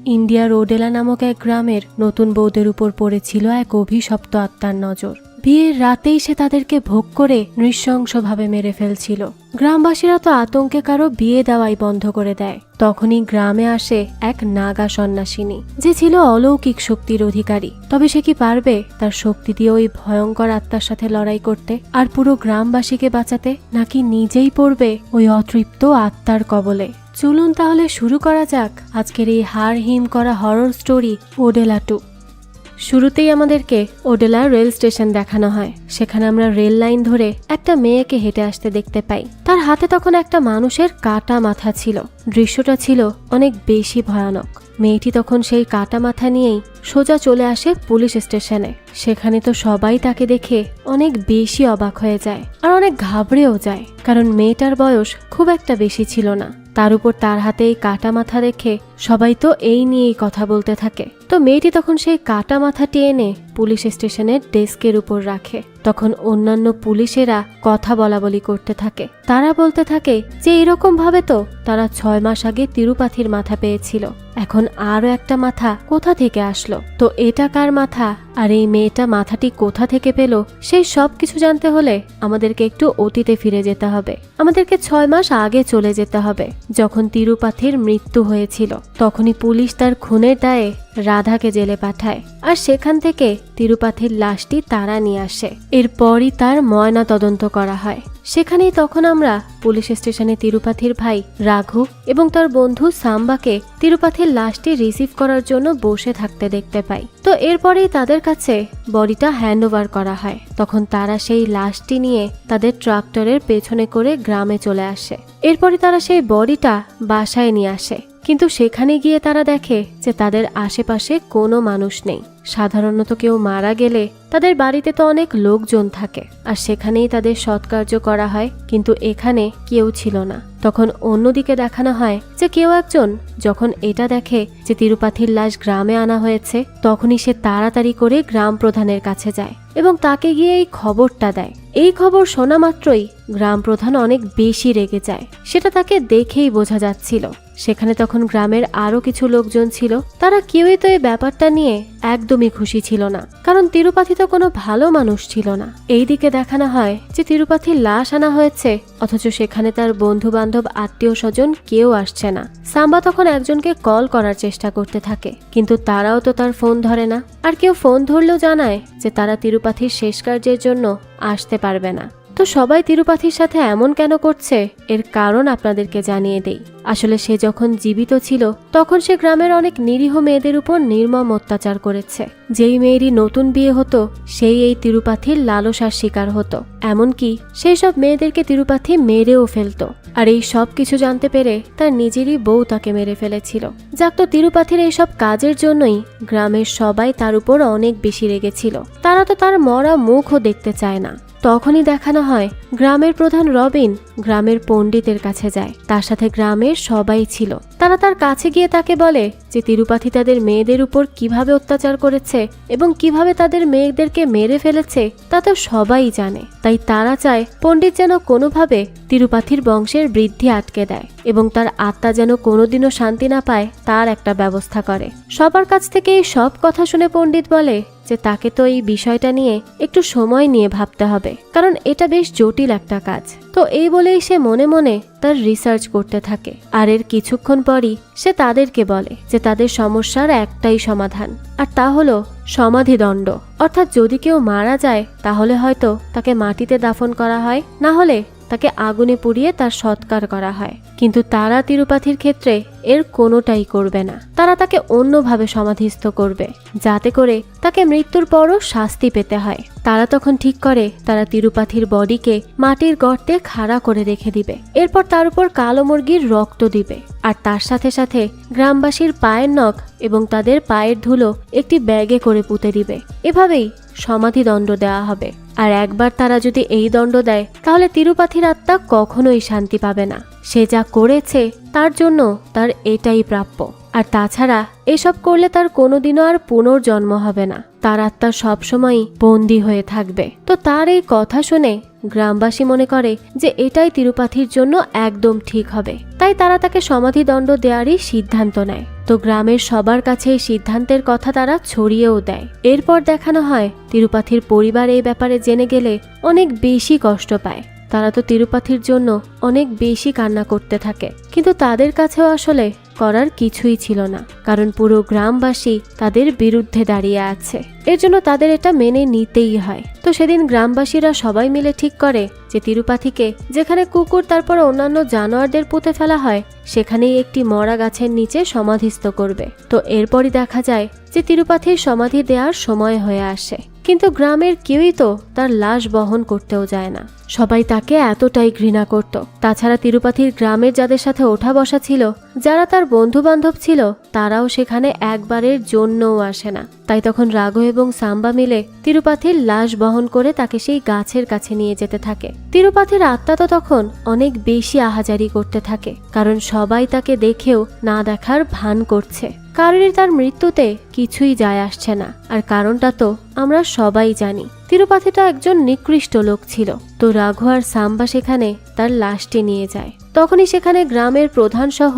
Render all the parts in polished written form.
ইন্ডিয়ার ওডেলা নামক এক গ্রামের নতুন বউদের উপর পড়েছিল এক অভিশপ্ত আত্মার নজর। বিয়ের রাতেই সে তাদেরকে ভোগ করে নৃশংসভাবে মেরে ফেলছিল। গ্রামবাসীরা তো আতঙ্কে কারো বিয়ে দেওয়াই বন্ধ করে দেয়। তখনই গ্রামে আসে এক নাগা সন্ন্যাসিনী, যে ছিল অলৌকিক শক্তির অধিকারী। তবে সে কি পারবে তার শক্তি দিয়ে ওই ভয়ঙ্কর আত্মার সাথে লড়াই করতে আর পুরো গ্রামবাসীকে বাঁচাতে, নাকি নিজেই পড়বে ওই অতৃপ্ত আত্মার কবলে? চলুন তাহলে শুরু করা যাক আজকের এই হাড় হিম করা হরর স্টোরি ওডেলা 2। শুরুতেই আমাদেরকে ওডেলার রেল স্টেশন দেখানো হয়। সেখানে আমরা রেল লাইন ধরে একটা মেয়েকে হেঁটে আসতে দেখতে পাই। তার হাতে তখন একটা মানুষের কাটা মাথা ছিল। দৃশ্যটা ছিল অনেক বেশি ভয়ানক। মেয়েটি তখন সেই কাটা মাথা নিয়েই সোজা চলে আসে পুলিশ স্টেশনে। সেখানে তো সবাই তাকে দেখে অনেক বেশি অবাক হয়ে যায় আর অনেক ঘাবড়েও যায়, কারণ মেয়েটার বয়স খুব একটা বেশি ছিল না। তার উপর তার হাতে এই কাটা মাথা রেখে সবাই তো এই নিয়েই কথা বলতে থাকে। তো মেয়েটি তখন সেই কাটা মাথাটি এনে পুলিশ স্টেশনের ডেস্কের উপর রাখে। তখন অন্যান্য পুলিশেরা কথা বলাবলি করতে থাকে। তারা বলতে থাকে যে এরকম ভাবে তো তারা 6 মাস আগে তিরুপাথির মাথা পেয়েছিল, এখন আরো একটা মাথা কোথা থেকে আসলো, তো এটা কার মাথা আর এই মেয়েটা মাথাটি কোথা থেকে পেল, সেই সব কিছু জানতে হলে আমাদেরকে একটু অতীতে ফিরে যেতে হবে। আমাদেরকে 6 মাস আগে চলে যেতে হবে, যখন তিরুপাথির মৃত্যু হয়েছিল। তখনই পুলিশ তার খুনের দায়ে রাধাকে জেলে পাঠায়, আর সেখান থেকে তিরুপাথির লাশটি তারা নিয়ে আসে। এরপরই তার ময়না তদন্ত করা হয়। সেখানেই তখন আমরা পুলিশ স্টেশনে তিরুপাথির ভাই রাঘু এবং তার বন্ধু সাম্বাকে তিরুপাথির লাশটি রিসিভ করার জন্য বসে থাকতে দেখতে পাই। তো এরপরেই তাদের কাছে বডিটা হ্যান্ড ওভার করা হয়। তখন তারা সেই লাশটি নিয়ে তাদের ট্রাক্টরের পেছনে করে গ্রামে চলে আসে। এরপরে তারা সেই বডিটা বাসায় নিয়ে আসে, কিন্তু সেখানে গিয়ে তারা দেখে যে তাদের আশেপাশে কোনো মানুষ নেই। সাধারণত কেউ মারা গেলে তাদের বাড়িতে তো অনেক লোকজন থাকে আর সেখানেই তাদের সৎকার্য করা হয়, কিন্তু এখানে কেউ ছিল না। তখন অন্যদিকে দেখানো হয় যে কেউ একজন যখন এটা দেখে যে তিরুপাথির লাশ গ্রামে আনা হয়েছে, তখনই সে তাড়াতাড়ি করে গ্রাম প্রধানের কাছে যায় এবং তাকে গিয়ে এই খবরটা দেয়। এই খবর শোনা মাত্রই গ্রাম প্রধান অনেক বেশি রেগে যায়, সেটা তাকে দেখেই বোঝা যাচ্ছিল। সেখানে তখন গ্রামের আরো কিছু লোকজন ছিল। তারা কেউই তো এই ব্যাপারটা নিয়ে একদমই খুশি ছিল না, কারণ তিরুপাথি তো কোনো ভালো মানুষ ছিল না। এইদিকে দেখানো হয় যে তিরুপাথির লাশ আনা হয়েছে, অথচ সেখানে তার বন্ধু বান্ধব আত্মীয় স্বজন কেউ আসছে না। সাম্বা তখন একজনকে কল করার চেষ্টা করতে থাকে, কিন্তু তারাও তো তার ফোন ধরে না। আর কেউ ফোন ধরলেও জানায় যে তারা তিরুপাথির শেষ কার্যের জন্য আসতে পারবে না। তো সবাই তিরুপাথির সাথে এমন কেন করছে, এর কারণ আপনাদেরকে জানিয়ে দেই। আসলে সে যখন জীবিত ছিল তখন সে গ্রামের অনেক নিরীহ মেয়েদের উপর নির্মম অত্যাচার করেছে। যেই মেয়েরই নতুন বিয়ে হতো সেই এই তিরুপাথির লালসার শিকার হতো। এমনকি সেই সব মেয়েদেরকে তিরুপাথি মেরেও ফেলতো। আর এই সব কিছু জানতে পেরে তার নিজেরই বউ তাকে মেরে ফেলেছিল। যাক, তো তিরুপাথির এইসব কাজের জন্যই গ্রামের সবাই তার উপর অনেক বেশি রেগেছিল। তারা তো তার মরা মুখও দেখতে চায় না। তখনই দেখানো হয় গ্রামের প্রধান রবিন গ্রামের পণ্ডিতের কাছে যায়। তার সাথে গ্রামের সবাই ছিল। তারা তার কাছে গিয়ে তাকে বলে যে তিরুপাথি তাদের মেয়েদের উপর কিভাবে অত্যাচার করেছে এবং কিভাবে তাদের মেয়েদেরকে মেরে ফেলেছে তা তো সবাই জানে। তাই তারা চায় পণ্ডিত যেন কোনোভাবে তিরুপাথির বংশের বৃদ্ধি আটকে দেয় এবং তার আত্মা যেন কোনোদিনও শান্তি না পায় তার একটা ব্যবস্থা করে। সবার কাছ থেকে এই সব কথা শুনে পণ্ডিত বলে যে তাকে তো এই বিষয়টা নিয়ে একটু সময় নিয়ে ভাবতে হবে, কারণ এটা বেশ জটিল একটা কাজ। তো এই বলেই সে মনে মনে তার রিসার্চ করতে থাকে। আর এর কিছুক্ষণ পরই সে তাদেরকে বলে যে তাদের সমস্যার একটাই সমাধান, আর তা হলো সমাধিদণ্ড। অর্থাৎ যদি কেউ মারা যায় তাহলে হয়তো তাকে মাটিতে দাফন করা হয়, না হলে তাকে আগুনে পুড়িয়ে তার সৎকার করা হয়। কিন্তু তারা তিরুপাথির ক্ষেত্রে এর কোনোটাই করবে না। তারা তাকে অন্যভাবে সমাধিস্থ করবে, যাতে করে তাকে মৃত্যুর পরও শাস্তি পেতে হয়। তারা তখন ঠিক করে তারা তিরুপাথির বডিকে মাটির গর্তে খাড়া করে রেখে দিবে। এরপর তার উপর কালো মুরগির রক্ত দিবে, আর তার সাথে সাথে গ্রামবাসীর পায়ের নখ এবং তাদের পায়ের ধুলো একটি ব্যাগে করে পুঁতে দিবে। এভাবেই সমাধিদণ্ড দেওয়া হবে। আর একবার তারা যদি এই দণ্ড দেয় তাহলে তিরুপাথির আত্মা কখনোই শান্তি পাবে না। সে যা করেছে তার জন্য তার এটাই প্রাপ্য। আর তাছাড়া এসব করলে তার কোনোদিনও আর পুনর্জন্ম হবে না। তার আত্মা সবসময়ই বন্দী হয়ে থাকবে। তো তার এই কথা শুনে গ্রামবাসী মনে করে যে এটাই তিরুপাথির জন্য একদম ঠিক হবে। তাই তারা তাকে সমাধিদণ্ড দেওয়ারই সিদ্ধান্ত নেয়। তো গ্রামের সবার কাছে এই সিদ্ধান্তের কথা তারা ছড়িয়েও দেয়। এরপর দেখানো হয় তিরুপাথির পরিবার এই ব্যাপারে জেনে গেলে অনেক বেশি কষ্ট পায়। তারা তো তিরুপাথির জন্য অনেক বেশি কান্না করতে থাকে, কিন্তু তাদের কাছেও আসলে করার কিছুই ছিল না, কারণ পুরো গ্রামবাসী তাদের বিরুদ্ধে দাঁড়িয়ে আছে। এর জন্য তাদের এটা মেনে নিতেই হয়। তো সেদিন গ্রামবাসীরা সবাই মিলে ঠিক করে যে তিরুপাথিকে যেখানে কুকুর তারপর অন্যান্য জানোয়ারদের পুঁতে ফেলা হয় সেখানেই একটি মরা গাছের নিচে সমাধিস্থ করবে। তো এরপরই দেখা যায় যে তিরুপাথির সমাধি দেওয়ার সময় হয়ে আসে, কিন্তু গ্রামের কেউই তো তার লাশ বহন করতেও যায় না। সবাই তাকে এতটাই ঘৃণা করত। তাছাড়া তিরুপাথির গ্রামের যাদের সাথে ওঠা বসা ছিল, যারা তার বন্ধু বান্ধব ছিল, তারাও সেখানে একবারের জন্যও আসে না। তাই তখন রাঘু এবং সাম্বা মিলে তিরুপাথির লাশ বহন করে তাকে সেই গাছের কাছে নিয়ে যেতে থাকে। তিরুপাথির আত্মা তো তখন অনেক বেশি আহাজারি করতে থাকে, কারণ সবাই তাকে দেখেও না দেখার ভান করছে। কারোরই তার মৃত্যুতে কিছুই যায় আসছে না, আর কারণটা তো আমরা সবাই জানি। তিরুপাথিটা একজন নিকৃষ্ট লোক ছিল। তো রাঘু আর সাম্বা সেখানে তার লাশটি নিয়ে যায়। তখনই সেখানে গ্রামের প্রধান সহ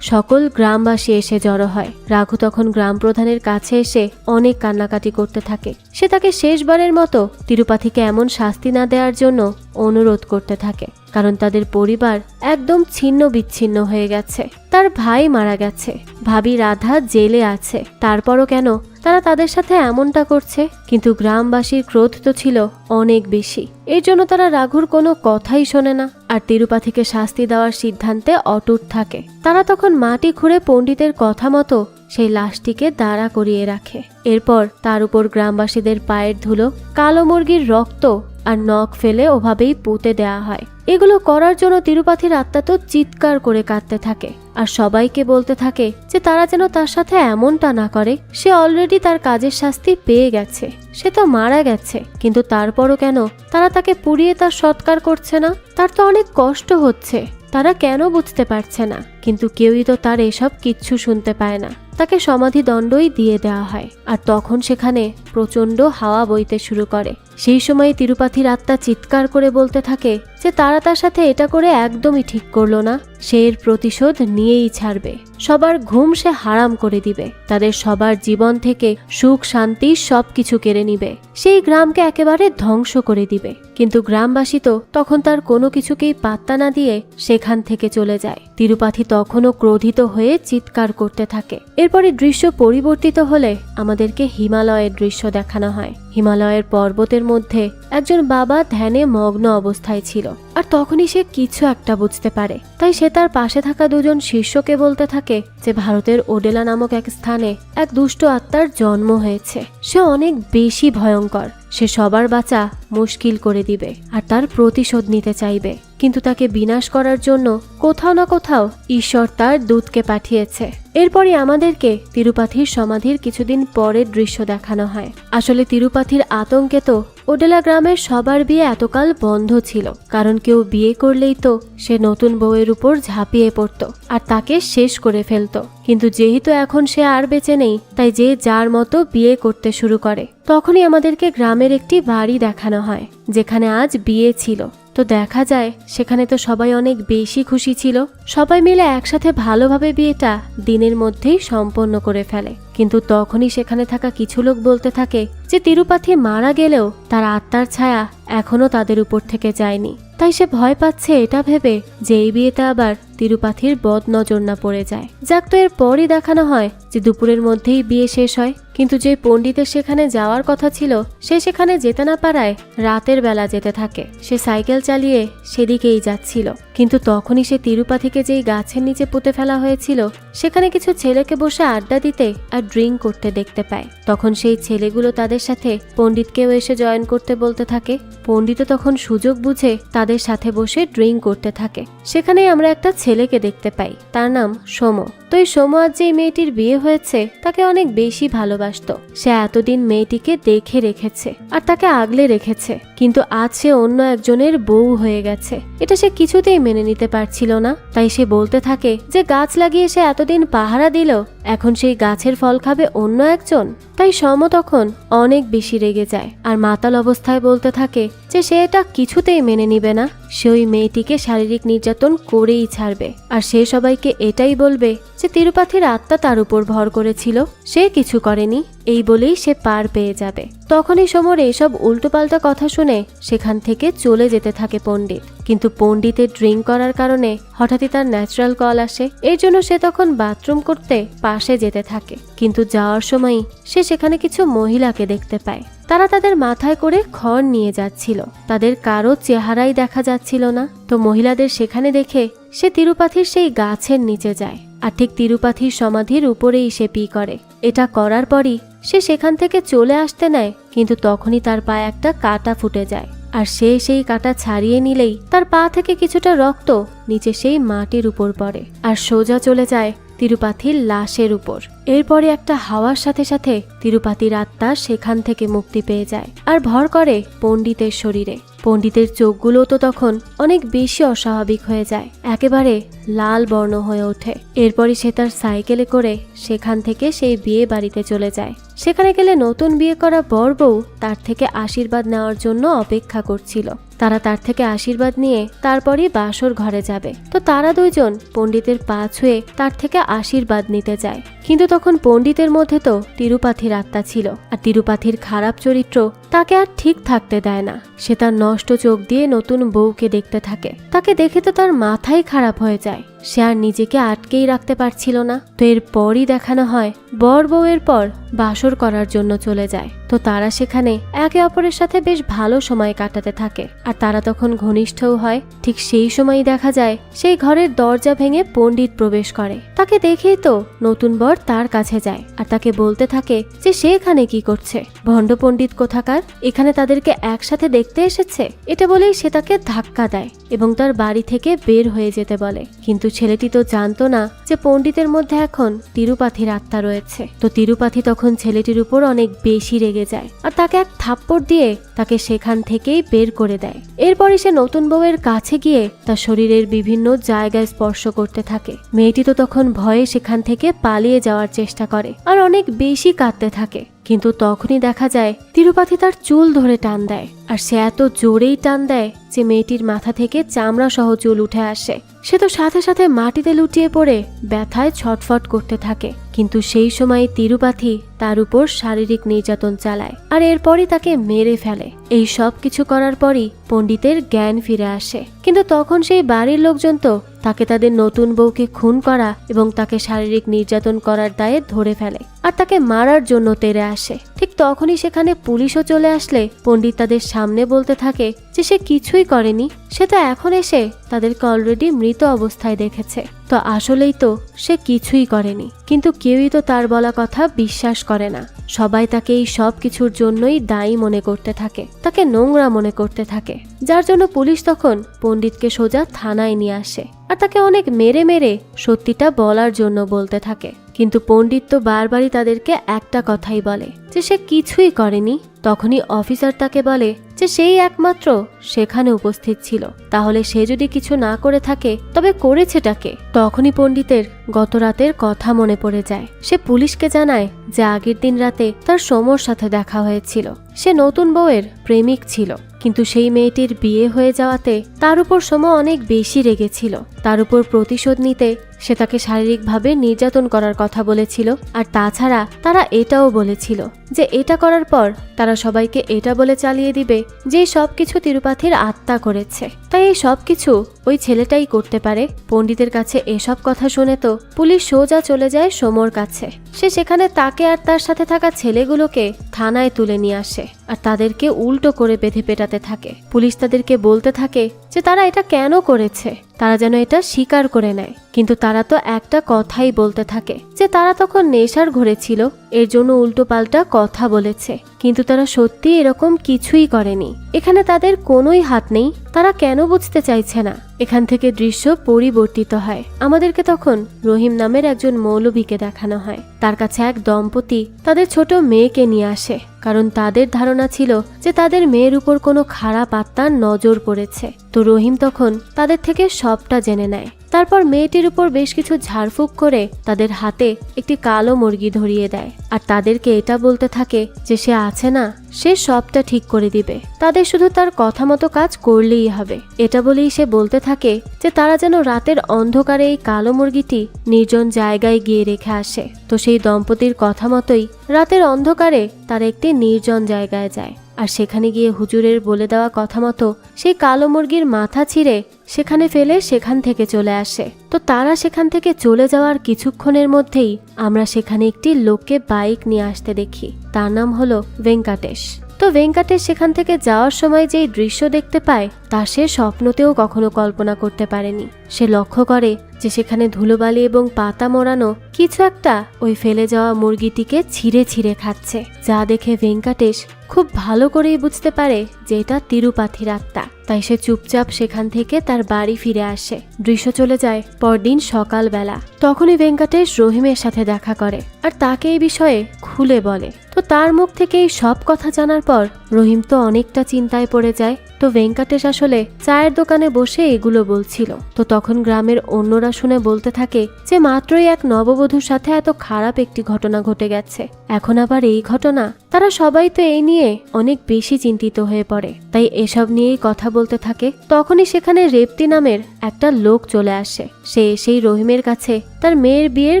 সকল গ্রামবাসী এসে জড়ো হয়। রাঘু তখন গ্রাম প্রধানের কাছে এসে অনেক কান্নাকাটি করতে থাকে। সে তাকে শেষবারের মতো তিরুপাথিকে এমন শাস্তি না দেওয়ার জন্য অনুরোধ করতে থাকে, কারণ তাদের পরিবার একদম ছিন্ন বিচ্ছিন্ন হয়ে গেছে। তার ভাই মারা গেছে, ভাবি রাধা জেলে আছে, তারপরও কেন তারা তাদের সাথে এমনটা করছে? কিন্তু গ্রামবাসীর ক্রোধ তো ছিল অনেক বেশি। এর জন্য তারা রাঘুর কোনো কথাই শোনে না, আর তিরুপাথিকে শাস্তি দেওয়ার সিদ্ধান্তে অটুট থাকে। তারা তখন মাটি খুঁড়ে পণ্ডিতের কথা মতো সেই লাশটিকে দাঁড়া করিয়ে রাখে। এরপর তার উপর গ্রামবাসীদের পায়ের ধুলো, কালো মুরগির রক্ত আর নখ ফেলে ওভাবেই পুঁতে দেয়া হয়। এগুলো করার জন্য তিরুপাথির আত্মা তো চিৎকার করে কাঁদতে থাকে, আর সবাইকে বলতে থাকে যে তারা যেন তার সাথে এমনটা না করে। সে অলরেডি তার কাজের শাস্তি পেয়ে গেছে, সে তো মারা গেছে, কিন্তু তারপরও কেন তারা তাকে পুড়িয়ে তার সৎকার করছে না? তার তো অনেক কষ্ট হচ্ছে, তারা কেন বুঝতে পারছে না? কিন্তু কেউই তো তার এসব কিচ্ছু শুনতে পায় না। তাকে সমাধি দণ্ডই দিয়ে দেওয়া হয়। আর তখন সেখানে প্রচন্ড হাওয়া বইতে শুরু করে। সেই সময় তিরুপাথির আত্মা চিৎকার করে বলতে থাকে যে তারা তার সাথে এটা করে একদমই ঠিক করলো না, সে এর প্রতিশোধ নিয়েই ছাড়বে। সবার ঘুম সে হারাম করে দিবে, তাদের সবার জীবন থেকে সুখ শান্তি সবকিছু কেড়ে নিবে, সেই গ্রামকে একেবারে ধ্বংস করে দিবে। কিন্তু গ্রামবাসী তো তখন তার কোনো কিছুকেই পাত্তা না দিয়ে সেখান থেকে চলে যায়। তিরুপাথি তখনও ক্রোধিত হয়ে চিৎকার করতে থাকে। এরপরে দৃশ্য পরিবর্তিত হলে আমাদেরকে হিমালয়ের দৃশ্য দেখানো হয়। হিমালয়ের পর্বতের মধ্যে একজন বাবা ধ্যানে মগ্ন অবস্থায় ছিল, আর তখনই সে কিছু একটা বুঝতে পারে। তাই সে তার পাশে থাকা দুজন শিষ্যকে বলতে থাকে যে ভারতের ওডেলা নামক এক স্থানে এক দুষ্ট আত্মার জন্ম হয়েছে। সে অনেক বেশি ভয়ঙ্কর, সে সবার বাঁচা মুশকিল করে দিবে আর তার প্রতিশোধ নিতে চাইবে। কিন্তু তাকে বিনাশ করার জন্য কোথাও না কোথাও ঈশ্বর তার দূতকে পাঠিয়েছে। এরপরই আমাদেরকে তিরুপাথির সমাধির কিছুদিন পরের দৃশ্য দেখানো হয়। আসলে তিরুপাথির আতঙ্কে তো ওডেলা গ্রামের সবার বিয়ে এতকাল বন্ধ ছিল, কারণ কেউ বিয়ে করলেই তো সে নতুন বউয়ের উপর ঝাঁপিয়ে পড়ত আর তাকে শেষ করে ফেলতো। কিন্তু যেহেতু এখন সে আর বেঁচে নেই, তাই যে যার মতো বিয়ে করতে শুরু করে। তখনই আমাদেরকে গ্রামের একটি বাড়ি দেখানো হয় যেখানে আজ বিয়ে ছিল। তো দেখা যায় সেখানে তো সবাই অনেক বেশি খুশি ছিল, সবাই মিলে একসাথে ভালোভাবে বিয়েটা দিনের মধ্যেই সম্পন্ন করে ফেলে। কিন্তু তখনই সেখানে থাকা কিছু লোক বলতে থাকে যে তিরুপাথি মারা গেলেও তার আত্মার ছায়া এখনো তাদের উপর থেকে যায়নি। তাই সে ভয় পাচ্ছে এটা ভেবে যে এই বিয়েতে আবার তিরুপাথির বদ নজর না পড়ে যায়। যাক, তো এর পরই দেখানো হয় যে দুপুরের মধ্যেই বিয়ে শেষ হয়। কিন্তু যে পণ্ডিতের সেখানে যাওয়ার কথা ছিল সে সেখানে যেতে না পারায় রাতের বেলা যেতে থাকে। সে সাইকেল চালিয়ে সেদিকেই যাচ্ছিল, কিন্তু তখনই সে তিরুপাথিকে যেই গাছের নিচে পুঁতে ফেলা হয়েছিল সেখানে কিছু ছেলেকে বসে আড্ডা দিতে আর ড্রিঙ্ক করতে দেখতে পায়। তখন সেই ছেলেগুলো তাদের সাথে পণ্ডিতকেও এসে জয়েন করতে বলতে থাকে। পণ্ডিতও তখন সুযোগ বুঝে তাদের সাথে বসে ড্রিঙ্ক করতে থাকে। সেখানেই আমরা একটা ছেলেকে দেখতে পাই, তার নাম সোম। তো এই সোম আজ যে মেয়েটির বিয়ে হয়েছে তাকে অনেক বেশি ভালোবাসতো। সে এতদিন মেয়েটিকে দেখে রেখেছে আর তাকে আগলে রেখেছে। কিন্তু আজ সে অন্য একজনের বউ হয়ে গেছে। এটা সে কিছুতেই মেনে নিতে পারছিল না। তাই সে বলতে থাকে যে গাছ লাগিয়ে সে এতদিন পাহারা দিল, এখন সেই গাছের ফল খাবে অন্য একজন। তাই সম তখন অনেক বেশি রেগে যায় আর মাতাল অবস্থায় বলতে থাকে যে সে এটা কিছুতেই মেনে নিবে না, সে ওই মেয়েটিকে শারীরিক নির্যাতন করেই ছাড়বে। আর সে সবাইকে এটাই বলবে যে তিরুপাথির আত্মা তার উপর ভর করেছিল, সে কিছু করেনি, এই বলেই সে পার পেয়ে যাবে। তখনই সমর এইসব উল্টোপাল্টা কথা শুনে সেখান থেকে চলে যেতে থাকে পণ্ডিত। কিন্তু পণ্ডিতের ড্রিঙ্ক করার কারণে হঠাৎই তার ন্যাচারাল কল আসে। এর জন্য সে তখন বাথরুম করতে পাশে যেতে থাকে। কিন্তু যাওয়ার সময় সে সেখানে কিছু মহিলাকে দেখতে পায়। তারা তাদের মাথায় করে খড় নিয়ে যাচ্ছিল। তাদের কারো চেহারাই দেখা যাচ্ছিল না। তো মহিলাদের সেখানে দেখে সে তিরুপাথির সেই গাছের নিচে যায় আর ঠিক তিরুপাথির সমাধির উপরেই সে পি করে। এটা করার পরই সে সেখান থেকে চলে আসতে নেয়, কিন্তু তখনই তার পায়ে একটা কাঁটা ফুটে যায়। আর সে সেই কাঁটা ছাড়িয়ে নিলেই তার পা থেকে কিছুটা রক্ত নিচে সেই মাটির উপর পড়ে আর সোজা চলে যায় তিরুপাথির লাশের উপর। এরপরে একটা হাওয়ার সাথে সাথে তিরুপাথির আত্মা সেখান থেকে মুক্তি পেয়ে যায় আর ভর করে পণ্ডিতের শরীরে। পণ্ডিতের চোখগুলো তো তখন অনেক বেশি অস্বাভাবিক হয়ে যায়, একেবারে লাল বর্ণ হয়ে ওঠে। এরপরই সে তার সাইকেলে করে সেখান থেকে সেই বিয়ে বাড়িতে চলে যায়। সেখানে গেলে নতুন বিয়ে করা বর বউ তার থেকে আশীর্বাদ নেওয়ার জন্য অপেক্ষা করছিল। তারা তার থেকে আশীর্বাদ নিয়ে তারপরই বাসর ঘরে যাবে। তো তারা দুইজন পণ্ডিতের পা ছুঁয়ে তার থেকে আশীর্বাদ নিতে যায়। কিন্তু তখন পণ্ডিতের মধ্যে তো তিরুপাথির আত্মা ছিল, আর তিরুপাথির খারাপ চরিত্র তাকে আর ঠিক থাকতে দেয় না। সে তার নষ্ট চোখ দিয়ে নতুন বউকে দেখতে থাকে। তাকে দেখে তো তার মাথাই খারাপ হয়ে যায়। সে আর নিজেকে আটকেই রাখতে পারছিল না। তো এরপরই দেখানো হয় বর বউয়ের পর বাসর করার জন্য চলে যায়। তো তারা সেখানে একে অপরের সাথে বেশ ভালো সময় কাটাতে থাকে আর তারা তখন ঘনিষ্ঠও হয়। ঠিক সেই সময়ই দেখা যায় সেই ঘরের দরজা ভেঙে পণ্ডিত প্রবেশ করে। তাকে দেখেই তো নতুন বর তার কাছে যায় আর তাকে বলতে থাকে যে সে এখানে কি করছে, ভণ্ড পণ্ডিত কোথাকার, এখানে তাদেরকে একসাথে দেখতে এসেছে। এটা বলেই সে তাকে ধাক্কা দেয় এবং তার বাড়ি থেকে বের হয়ে যেতে বলে। কিন্তু ছেলেটি তো জানতো না যে পণ্ডিতের মধ্যে এখন তিরুপাথির আত্মা রয়েছে। তো তিরুপাথি তখন ছেলেটির উপর অনেক বেশি রেগে যায় আর তাকে এক থাপ্পড় দিয়ে তাকে সেখান থেকেই বের করে দেয়। এরপরই সে নতুন বউয়ের কাছে গিয়ে তার শরীরের বিভিন্ন জায়গায় স্পর্শ করতে থাকে। মেয়েটি তো তখন ভয়ে সেখান থেকে পালিয়ে যাওয়ার চেষ্টা করে আর অনেক বেশি কাঁদতে থাকে। কিন্তু তখনই দেখা যায় তিরুপাথি তার চুল ধরে টান দেয় আর সে এত জোরেই টান দেয় যে মেয়েটির মাথা থেকে চামড়া সহ চুল উঠে আসে। সে তো সাথে সাথে মাটিতে লুটিয়ে পড়ে ব্যথায় ছটফট করতে থাকে। কিন্তু সেই সময় তিরুপাথি তার উপর শারীরিক নির্যাতন চালায় আর এরপরই তাকে মেরে ফেলে। এই সব কিছু করার পরই পণ্ডিতের জ্ঞান ফিরে আসে। কিন্তু তখন সেই বাড়ির লোকজন তো তাকে তাদের নতুন বউকে খুন করা এবং তাকে শারীরিক নির্যাতন করার দায়ে ধরে ফেলে আর তাকে মারার জন্য তেড়ে আসে। ঠিক তখনই সেখানে পুলিশও চলে আসলে পণ্ডিত তাদের সামনে বলতে থাকে যে সে কিছুই করেনি, সে তো এখন এসে তাদেরকে অলরেডি মৃত অবস্থায় দেখেছে। তো আসলেই তো সে কিছুই করেনি। কিন্তু কেউই তো তার বলা কথা বিশ্বাস করে না। সবাই তাকে এই সব কিছুর জন্যই দায়ী মনে করতে থাকে, তাকে নোংরা মনে করতে থাকে। যার জন্য পুলিশ তখন পণ্ডিতকে সোজা থানায় নিয়ে আসে আর তাকে অনেক মেরে মেরে সত্যিটা বলার জন্য বলতে থাকে। কিন্তু পণ্ডিত তো বারবারই তাদেরকে একটা কথাই বলে যে সে কিছুই করেনি। তখনই অফিসার তাকে বলে যে সেই একমাত্র সেখানে উপস্থিত ছিল, তাহলে সে যদি কিছু না করে থাকে তবে করেছেটাকে। তখনই পণ্ডিতের গত রাতের কথা মনে পড়ে যায়। সে পুলিশকে জানায় যে আগের দিন রাতে তার সমর সাথে দেখা হয়েছিল। সে নতুন বউয়ের প্রেমিক ছিল, কিন্তু সেই মেয়েটির বিয়ে হয়ে যাওয়াতে তার উপর সম অনেক বেশি রেগেছিল। তার উপর প্রতিশোধ নিতে সে তাকে শারীরিকভাবে নির্যাতন করার কথা বলেছিল। আর তাছাড়া তারা এটাও বলেছিল যে এটা করার পর তারা সবাইকে এটা বলে চালিয়ে দিবে যে সবকিছু তিরুপাথির আত্মা করেছে, তাই এই সবকিছু ওই ছেলেটাই করতে পারে। পণ্ডিতের কাছে এসব কথা শুনে তো পুলিশ সোজা চলে যায় সমর কাছে। সে সেখানে তাকে আর তার সাথে থাকা ছেলেগুলোকে থানায় তুলে নিয়ে আসে আর তাদেরকে উল্টো করে বেঁধে পেটাতে থাকে। পুলিশ তাদেরকে বলতে থাকে যে তারা এটা কেন করেছে, তারা যেন এটা স্বীকার করে নেয়। কিন্তু তারা তো একটা কথাই বলতে থাকে যে তারা তখন নেশার ঘরে ছিল, এর জন্য উল্টো পাল্টা কথা বলেছে। কিন্তু তারা সত্যি এরকম কিছুই করেনি। এখানে তাদের কোনোই হাত নেই। তারা কেন বুঝতে চাইছে না এখান থেকে দৃশ্য পরিবর্তিত হয়। আমাদেরকে তখন রহিম নামের একজন মৌলভীকে দেখানো হয়। তার কাছে এক দম্পতি তাদের ছোট মেয়েকে নিয়ে আসে, কারণ তাদের ধারণা ছিল যে তাদের মেয়ের উপর কোনো খারাপ আত্মার নজর পড়েছে। তো রহিম তখন তাদের থেকে সবটা জেনে নেয়। তারপর মেয়েটির উপর বেশ কিছু ঝাড়ফুঁক করে তাদের হাতে একটি কালো মুরগি ধরিয়ে দেয়, আর তাদেরকে এটা বলতে থাকে যে সে আছে না, সে সবটা ঠিক করে দিবে, তাদের শুধু তার কথা মতো কাজ করলেই হবে। এটা বলেই সে বলতে থাকে যে তারা যেন রাতের অন্ধকারে এই কালো মুরগিটি নির্জন জায়গায় গিয়ে রেখে আসে। তো সেই দম্পতির কথা মতোই রাতের অন্ধকারে তারা একটি নির্জন জায়গায় যায়, আর সেখানে গিয়ে হুজুরের বলে দেওয়া কথা মতো সেই কালো মুরগির মাথা ছিঁড়ে সেখানে ফেলে সেখান থেকে চলে আসে। তো তারা সেখান থেকে চলে যাওয়ার কিছুক্ষণের মধ্যেই আমরা সেখানে একটি লোককে বাইক নিয়ে আসতে দেখি। তার নাম হলো ভেঙ্কাটেশ। তো ভেঙ্কাটেশ সেখান থেকে যাওয়ার সময় যেই দৃশ্য দেখতে পায় তা সে স্বপ্নতেও কখনো কল্পনা করতে পারেনি। সে লক্ষ্য করে যে সেখানে ধুলোবালি এবং পাতা মোড়ানো কিছু একটা ওই ফেলে যাওয়া মুরগিটিকে ছিঁড়ে ছিঁড়ে খাচ্ছে, যা দেখে ভেঙ্কাটেশ খুব ভালো করেই বুঝতে পারে যে এটা তিরুপাথির আত্মা। তাই সে চুপচাপ সেখান থেকে তার বাড়ি ফিরে আসে। দৃশ্য চলে যায় পরদিন সকালবেলা। তখনই ভেঙ্কাটেশ রহিমের সাথে দেখা করে আর তাকে এই বিষয়ে খুলে বলে। তো তার মুখ থেকে এই সব কথা জানার পর রহিম তো অনেকটা চিন্তায় পড়ে যায়। তো ভেঙ্কাটেশ আসলে চায়ের দোকানে বসে এগুলো বলছিল। তো তখন গ্রামের অন্যরা শুনে বলতে থাকে যে মাত্রই এক নববধূর সাথে এত খারাপ একটি ঘটনা ঘটে গেছে, এখন আবার এই ঘটনা। তারা সবাই তো এই নিয়ে অনেক বেশি চিন্তিত হয়ে পড়ে, তাই এসব নিয়েই কথা বলতে থাকে। তখনই সেখানে রেপ্তি নামের একটা লোক চলে আসে। সে এসেই রহিমের কাছে তার মেয়ের বিয়ের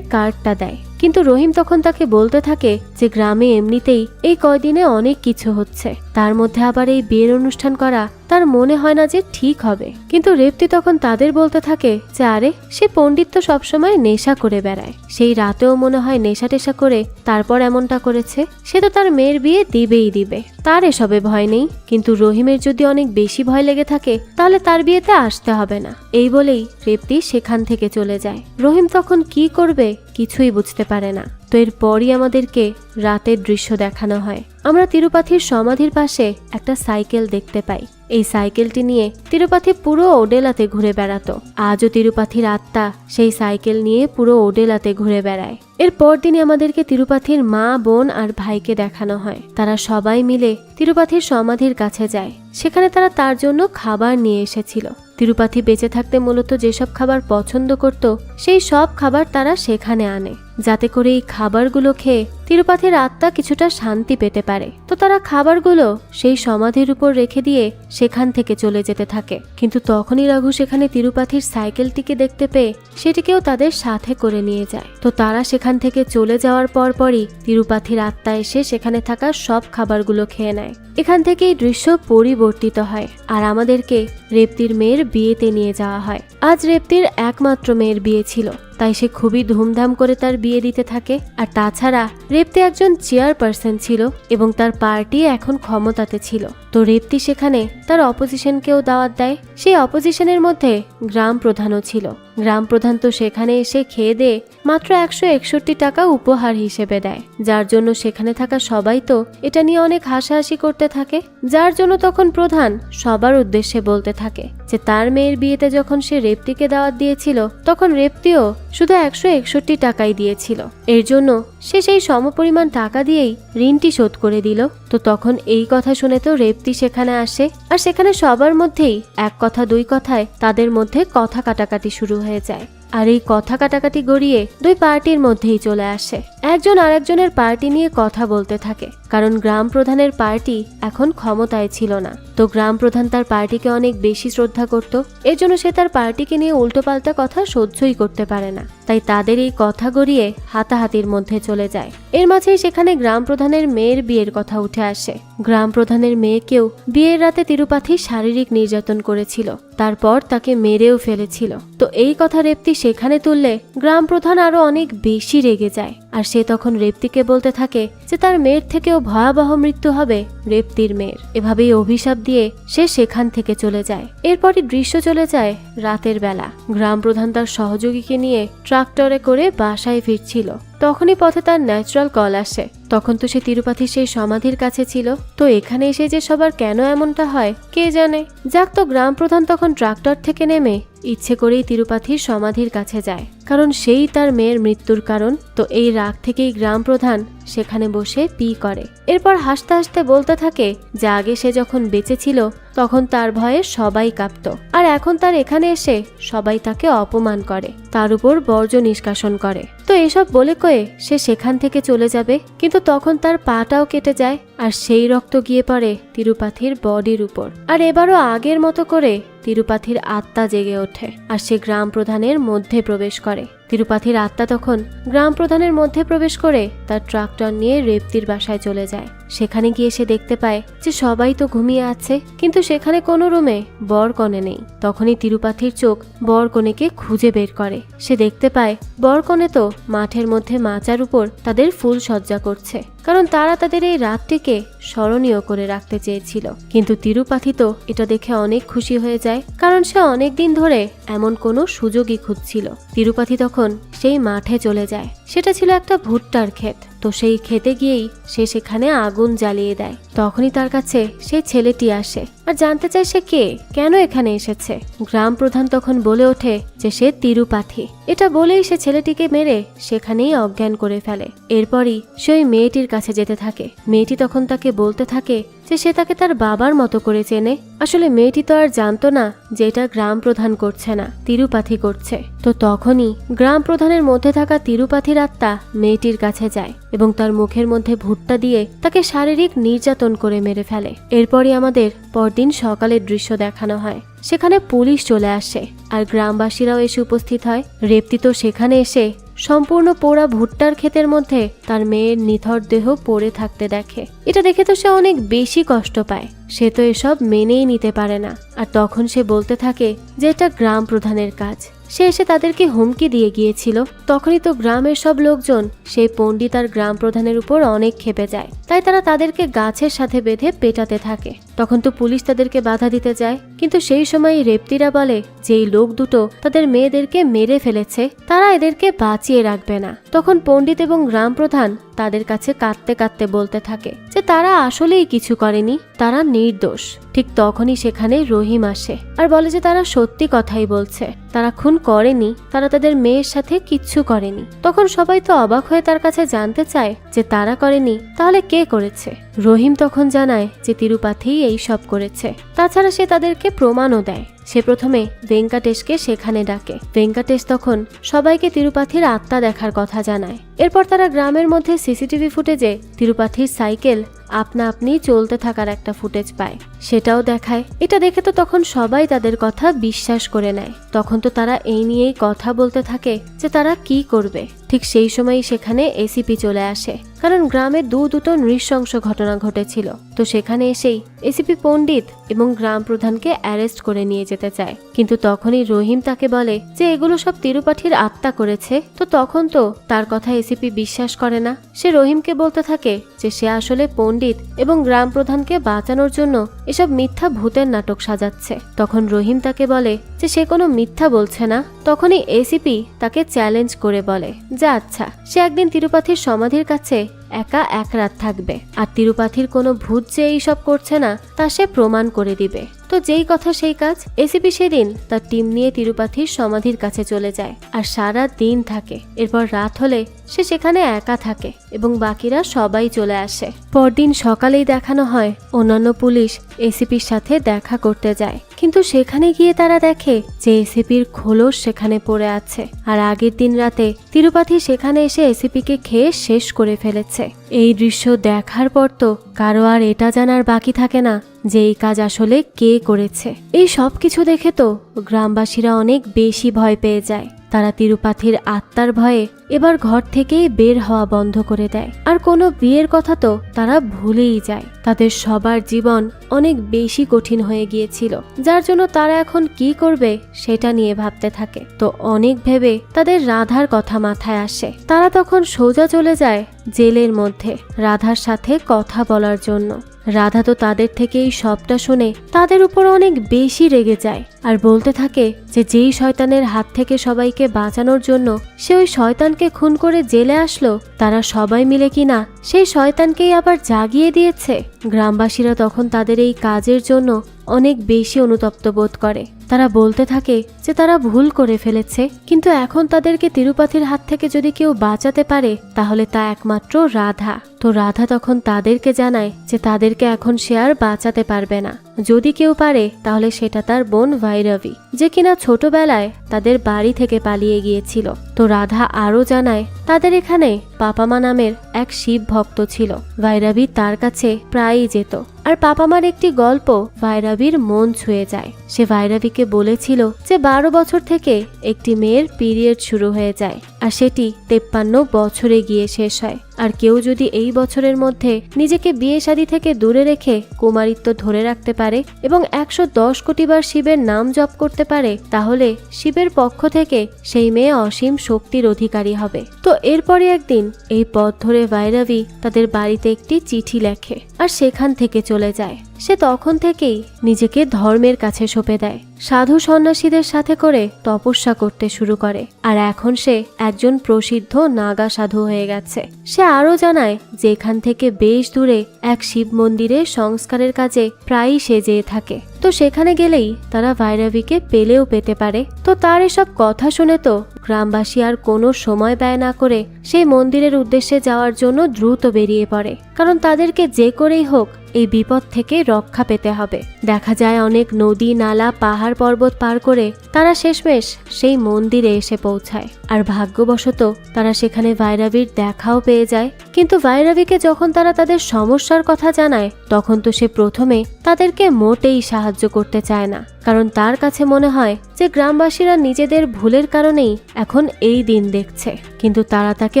কার্ডটা দেয়, কিন্তু রহিম তখন তাকে বলতে থাকে যে গ্রামে এমনিতেই এই কয়দিনে অনেক কিছু হচ্ছে, তার মধ্যে আবার এই বিয়ের অনুষ্ঠান করা তার মনে হয় না যে ঠিক হবে। কিন্তু রেপ্তি তখন তাদের বলতে থাকে যে আরে সে পণ্ডিত তো সবসময় নেশা করে বেড়ায়, সেই রাতেও মনে হয় নেশা টেশা করে তারপর এমনটা করেছে, সে তো তার মেয়ের বিয়ে দিবেই দিবে, তার এসবে ভয় নেই। কিন্তু রহিমের যদি অনেক বেশি ভয় লেগে থাকে তাহলে তার বিয়েতে আসতে হবে না। এই বলেই রেপ্তি সেখান থেকে চলে যায়। রহিম তখন কি করবে কিছুই বুঝতে পারে না। তো এরপরই আমাদেরকে রাতের দৃশ্য দেখানো হয়। আমরা তিরুপাথির সমাধির পাশে একটা সাইকেল দেখতে পাই। এই সাইকেলটি নিয়ে তিরুপাথি পুরো ওডেলাতে ঘুরে বেড়াতো। আজও তিরুপাথির আত্মা সেই সাইকেল নিয়ে পুরো ওডেলাতে ঘুরে বেড়ায়। এর পরদিনই আমাদেরকে তিরুপাথির মা, বোন আর ভাইকে দেখানো হয়। তারা সবাই মিলে তিরুপাথির সমাধির কাছে যায়। সেখানে তারা তার জন্য খাবার নিয়ে এসেছিল। তিরুপাথি বেঁচে থাকতে মূলত যেসব খাবার পছন্দ করত সেই সব খাবার তারা সেখানে আনে, যাতে করে এই খাবারগুলো খেয়ে তিরুপাথির আত্মা কিছুটা শান্তি পেতে পারে। তো তারা খাবারগুলো সেই সমাধির উপর রেখে দিয়ে সেখান থেকে চলে যেতে থাকে। কিন্তু তখনই রঘু সেখানে তিরুপাথির সাইকেলটিকে দেখতে পেয়ে সেটিকেও তাদের সাথে করে নিয়ে যায়। তো তারা সেখান থেকে চলে যাওয়ার পরপরই তিরুপাথির আত্মা এসে সেখানে থাকা সব খাবারগুলো খেয়ে নেয়। এখান থেকে এই দৃশ্য পরিবর্তিত হয় আর আমাদেরকে রেপ্তির মেয়ের বিয়েতে নিয়ে যাওয়া হয়। আজ রেপ্তির একমাত্র মেয়ের বিয়ে ছিল, তাই সে খুবই ধুমধাম করে তার বিয়ে দিতে থাকে। আর তাছাড়া রেপ্তি একজন চেয়ারপারসন ছিল এবং তার পার্টি এখন ক্ষমতাতে ছিল। তো রেপ্তি সেখানে তার অপোজিশনকেও দাওয়াত দেয়। সেই অপোজিশনের মধ্যে গ্রাম প্রধানও ছিল। গ্রাম প্রধান তো সেখানে এসে খেয়ে দিয়ে মাত্র 161 টাকা উপহার হিসেবে দেয়, যার জন্য সেখানে থাকা সবাই তো এটা নিয়ে অনেক হাসাহাসি করতে থাকে। যার জন্য তখন প্রধান সবার উদ্দেশ্যে বলতে থাকে যে তার মেয়ের বিয়েতে যখন সে রেপ্তিকে দাওয়াত দিয়েছিল তখন রেপ্তিও শুধু 161 টাকাই দিয়েছিল। এর জন্য সে সেই সমপরিমাণ টাকা দিয়েই ঋণটি শোধ করে দিল। তো তখন এই কথা শুনে তো রেপ্তি সেখানে আসে আর সেখানে সবার মধ্যেই এক কথা দুই কথায় তাদের মধ্যে কথা কাটাকাটি শুরু হয়ে যায়। আর এই কথা কাটাকাটি গড়িয়ে দুই পার্টির মধ্যেই চলে আসে। একজন আরেকজনের পার্টি নিয়ে কথা বলতে থাকে, কারণ গ্রাম প্রধানের পার্টি এখন ক্ষমতায় ছিল না। তো গ্রাম প্রধান তার পার্টিকে অনেক বেশি শ্রদ্ধা করত, এর জন্য সে তার পার্টিকে নিয়ে উল্টোপাল্টা কথা সহ্যই করতে পারে না। তাই তাদের এই কথা গড়িয়ে হাতাহাতির মধ্যে চলে যায়। এর মাঝেই সেখানে গ্রাম প্রধানের মেয়ের বিয়ের কথা উঠে আসে। গ্রাম প্রধানের মেয়েকেও বিয়ের রাতে তিরুপাথি শারীরিক নির্যাতন করেছিল, তারপর তাকে মেরেও ফেলেছিল। তো এই কথা রেপ্তি সেখানে তুললে গ্রাম প্রধান আরো অনেক বেশি রেগে যায় আর সে তখন রেবতীকে বলতে থাকে যে তার মেয়ের থেকেও ভয়াবহ মৃত্যু হবে রেবতীর মেয়ের। এভাবেই অভিশাপ দিয়ে সে সেখান থেকে চলে যায়। এরপরই দৃশ্য চলে যায় রাতের বেলা। গ্রাম প্রধান তার সহযোগীকে নিয়ে ট্রাক্টরে করে বাসায় ফিরছিল। তখনই পথে তার ন্যাচারাল কল আসে। তখন তো সে তিরুপাথির সেই সমাধির কাছে ছিল। তো এখানে এসে যে সবার কেন এমনটা হয় কে জানে। যাক, তো গ্রাম প্রধান তখন ট্রাক্টর থেকে নেমে ইচ্ছে করেই তিরুপাথির সমাধির কাছে যায়, কারণ সেই তার মেয়ের মৃত্যুর কারণ। তো এই রাগ থেকেই গ্রাম প্রধান সেখানে বসে পি করে। এরপর হাসতে হাসতে বলতে থাকে যে আগে সে যখন বেঁচে ছিল তখন তার ভয়ে সবাই কাঁপত, আর এখন তার এখানে এসে সবাই তাকে অপমান করে, তার উপর বর্জ্য নিষ্কাশন করে। তো এসব বলে কয়ে সে সেখান থেকে চলে যাবে, কিন্তু তখন তার পাটাও কেটে যায়, আর সেই রক্ত গিয়ে পড়ে তিরুপাথির বডির উপর। আর এবারও আগের মতো করে তিরুপাথির আত্মা জেগে ওঠে, আর সে গ্রাম প্রধানের মধ্যে প্রবেশ করে। তিরুপাথির আত্মা তখন গ্রাম প্রধানের মধ্যে প্রবেশ করে তার ট্রাক্টর নিয়ে রেবতীর বাসায় চলে যায়। সেখানে গিয়ে সে দেখতে পায় যে সবাই তো ঘুমিয়ে আছে, কিন্তু সেখানে কোনো রুমে বর কনে নেই। তখনই তিরুপাথির চোখ বর কনেকে খুঁজে বের করে। সে দেখতে পায় বর কনে তো মাঠের মধ্যে মাচার উপর তাদের ফুল সজ্জা করছে, কারণ তারা তাদের এই রাতটিকে স্মরণীয় করে রাখতে চেয়েছিল। কিন্তু তিরুপাথি তো এটা দেখে অনেক খুশি হয়ে যায়, কারণ সে অনেকদিন ধরে এমন কোনো সুযোগই খুঁজছিল। তিরুপাথি তখন সেই মাঠে চলে যায়। সেটা ছিল একটা ভুট্টার ক্ষেত। তো সেই খেতে গিয়েই সে সেখানে আগুন জ্বালিয়ে দেয়। তখনই তার কাছে সেই ছেলেটি আসে আর জানতে চায় সে কে, কেন এখানে এসেছে। গ্রাম প্রধান তখন বলে ওঠে যে সে তিরুপাথি। এটা বলেই সে ছেলেটিকে মেরে সেখানেই অজ্ঞান করে ফেলে। এরপরই সে ওই মেয়েটির কাছে যেতে থাকে। মেয়েটি তখন তাকে বলতে থাকে যে সে তাকে তার বাবার মতো করে চেনে। আসলে মেয়েটি তো আর জানতো না যে এটা গ্রাম প্রধান করছে না, তিরুপাথি করছে। তো তখনই গ্রাম প্রধানের মধ্যে থাকা তিরুপাথির আত্মা মেয়েটির কাছে যায় এবং তার মুখের মধ্যে ভুট্টা দিয়ে তাকে শারীরিক নির্যাতন করে মেরে ফেলে। এরপরই আমাদের পরদিন সকালের দৃশ্য দেখানো হয়। সেখানে পুলিশ চলে আসে আর গ্রামবাসীরাও এসে উপস্থিত হয়। রেবতী তো সেখানে এসে সম্পূর্ণ পোড়া ভুট্টার ক্ষেতের মধ্যে তার মেয়ের নিথর দেহ পড়ে থাকতে দেখে। এটা দেখে তো সে অনেক বেশি কষ্ট পায়। সে তো এসব মেনেই নিতে পারে না। আর তখন সে বলতে থাকে যে এটা গ্রাম প্রধানের কাজ। সে এসে তাদেরকে হুমকি দিয়ে গিয়েছিল। তখনই তো গ্রামের সব লোকজন সেই পণ্ডিত আর গ্রাম প্রধানের উপর অনেক ক্ষেপে যায়। তাই তারা তাদেরকে গাছের সাথে বেঁধে পেটাতে থাকে। তখন তো পুলিশ তাদেরকে বাধা দিতে যায়, কিন্তু সেই সময় রেবতীরা বলে যে এই লোক দুটো তাদের মেয়েদেরকে মেরে ফেলেছে, তারা এদেরকে বাঁচিয়ে রাখবে না। তখন পণ্ডিত এবং গ্রাম প্রধান তাদের কাছে কাঁদতে কাঁদতে বলতে থাকে যে তারা আসলেই কিছু করেনি, তারা নির্দোষ। ঠিক তখনই সেখানে রহিম আসে আর বলে যে তারা সত্যি কথাই বলছে, তারা খুন করেনি, তারা তাদের মেয়ের সাথে কিচ্ছু করেনি। তখন সবাই তো অবাক হয়ে তার কাছে জানতে চায় যে তারা করেনি, তাহলে কে করেছে। রহিম তখন জানায় যে তিরুপাথি এই সব করেছে। তাছাড়া সে তাদেরকে প্রমাণও দেয়। সে প্রথমে ভেঙ্কাটেশকে সেখানে ডাকে। ভেঙ্কাটেশ তখন সবাইকে তিরুপাথির আত্মা দেখার কথা জানায়। এরপর তারা গ্রামের মধ্যে সিসিটিভি ফুটেজে তিরুপাথির সাইকেল আপনা আপনি চলতে থাকার একটা ফুটেজ পায়, সেটাও দেখায়। এটা দেখে তো তখন সবাই তাদের কথা বিশ্বাস করে নেয়। তখন তো তারা এই নিয়েই কথা বলতে থাকে যে তারা কি করবে। ঠিক সেই সময়ই সেখানে এসিপি চলে আসে, কারণ গ্রামে দুটো নৃশংস ঘটনা ঘটেছিল। তো সেখানে এসেই এসিপি পণ্ডিত এবং গ্রাম প্রধানকে অ্যারেস্ট করে নিয়ে যেতে চায়। কিন্তু তখনই রহিম তাকে বলে যে এগুলো সব তিরুপাথির আত্মা করেছে। তো তখন তো তার কথা এসিপি বিশ্বাস করে না। সে রহিমকে বলতে থাকে যে সে আসলে পণ্ডিত এবং গ্রাম প্রধানকে বাঁচানোর জন্য এসব মিথ্যা ভূতের নাটক সাজাচ্ছে। তখন রহিম তাকে বলে যে সে কোনো মিথ্যা বলছে না। তখনই এসিপি তাকে চ্যালেঞ্জ করে বলে যে আচ্ছা, সে একদিন তিরুপাথির সমাধির কাছে একা এক রাত থাকবে, আর তিরুপাথির কোনো ভূত যে এইসব করছে না তা সে প্রমাণ করে দিবে। তো যেই কথা সেই কাজ। এসিপি সেদিন তার টিম নিয়ে তিরুপাথির সমাধির কাছে চলে যায় আর সারা দিন থাকে। এরপর রাত হলে সে সেখানে একা থাকে এবং বাকিরা সবাই চলে আসে। পরদিন সকালেই দেখানো হয় অন্যান্য পুলিশ এসিপির সাথে দেখা করতে যায়, কিন্তু সেখানে গিয়ে তারা দেখে যে এসিপির খোলস সেখানে পড়ে আছে। আর আগের দিন রাতে তিরুপাথি সেখানে এসে এসিপিকে খেয়ে শেষ করে ফেলেছে। এই দৃশ্য দেখার পর তো কারো আর এটা জানার বাকি থাকে না যে এই কাজ আসলে কে করেছে। এই সব কিছু দেখে তো গ্রামবাসীরা অনেক বেশি ভয় পেয়ে যায়। তারা তিরুপাথির আত্মার ভয়ে এবার ঘর থেকেই বের হওয়া বন্ধ করে দেয়। আর কোনো বিয়ের কথা তো তারা ভুলেই যায়। তাদের সবার জীবন অনেক বেশি কঠিন হয়ে গিয়েছিল, যার জন্য তারা এখন কি করবে সেটা নিয়ে ভাবতে থাকে। তো অনেক ভেবে তাদের রাধার কথা মাথায় আসে। তারা তখন সোজা চলে যায় জেলের মধ্যে রাধার সাথে কথা বলার জন্য। রাধা তো তাদের থেকেই সবটা শুনে তাদের উপর অনেক বেশি রেগে যায় আর বলতে থাকে যে যেই শয়তানের হাত থেকে সবাইকে বাঁচানোর জন্য সে ওই শয়তানকে খুন করে জেলে আসলো, তারা সবাই মিলে কিনা সেই শয়তানকেই আবার জাগিয়ে দিয়েছে। গ্রামবাসীরা তখন তাদের এই কাজের জন্য অনেক বেশি অনুতপ্ত বোধ করে। তারা বলতে থাকে যে তারা ভুল করে ফেলেছে, কিন্তু এখন তাদেরকে তিরুপাথির হাত থেকে যদি কেউ বাঁচাতে পারে তাহলে তা একমাত্র রাধা। তো রাধা তখন তাদেরকে জানায় যে তাদেরকে এখন সে আর বাঁচাতে পারবে না। যদি কেউ পারে তাহলে সেটা তার বোন ভৈরবী, যে কিনা ছোটবেলায় তাদের বাড়ি থেকে পালিয়ে গিয়েছিল। তো রাধা আরও জানায় তাদের এখানে পাপামা নামের এক শিব ভক্ত ছিল। ভৈরবী তার কাছে প্রায়ই যেত। আর পাপামার একটি গল্প ভৈরবীর মন ছুঁয়ে যায়। সে ভৈরবীকে বলেছিল যে 12 বছর থেকে একটি মেয়ের পিরিয়ড শুরু হয়ে যায় আর সেটি 53 বছরে গিয়ে শেষ হয়। আর কেউ যদি এই বছরের মধ্যে নিজেকে বিয়ে শাদী থেকে দূরে রেখে কুমারিত্ব ধরে রাখতে পারে এবং 110 কোটিবার শিবের নাম জপ করতে পারে তাহলে শিবের পক্ষ থেকে সেই মেয়ে অসীম শক্তির অধিকারী হবে। তো এরপরে একদিন এই পথ ধরে ভৈরবী তাদের বাড়িতে একটি চিঠি লেখে আর সেখান থেকে চলে যায়। সে তখন থেকেই নিজেকে ধর্মের কাছে সঁপে দেয়, সাধু সন্ন্যাসীদের সাথে করে তপস্যা করতে শুরু করে। আর এখন সে একজন প্রসিদ্ধ নাগা সাধু হয়ে গেছে। সে আরও জানায় যে এখান থেকে বেশ দূরে এক শিব মন্দিরে সংস্কারের কাজে প্রায়ই সে যেয়ে থাকে। তো সেখানে গেলেই তারা ভৈরবীকে পেলেও পেতে পারে। তো তার এসব কথা শুনে তো গ্রামবাসী আর কোনো সময় ব্যয় না করে সেই মন্দিরের উদ্দেশ্যে যাওয়ার জন্য দ্রুত বেরিয়ে পড়ে, কারণ তাদেরকে যে করেই হোক এই বিপদ থেকে রক্ষা পেতে হবে। দেখা যায় অনেক নদী নালা পাহাড় পর্বত পার করে তারা শেষমেশ সেই মন্দিরে এসে পৌঁছায়। আর ভাগ্যবশত তারা সেখানে ভৈরবীর দেখাও পেয়ে যায়। কিন্তু ভৈরবীকে যখন তারা তাদের সমস্যার কথা জানায় তখন তো সে প্রথমে তাদেরকে মোটেই সাহায্য করতে চায় না, কারণ তার কাছে মনে হয় যে গ্রামবাসীরা নিজেদের ভুলের কারণেই এখন এই দিন দেখছে। কিন্তু তারা তাকে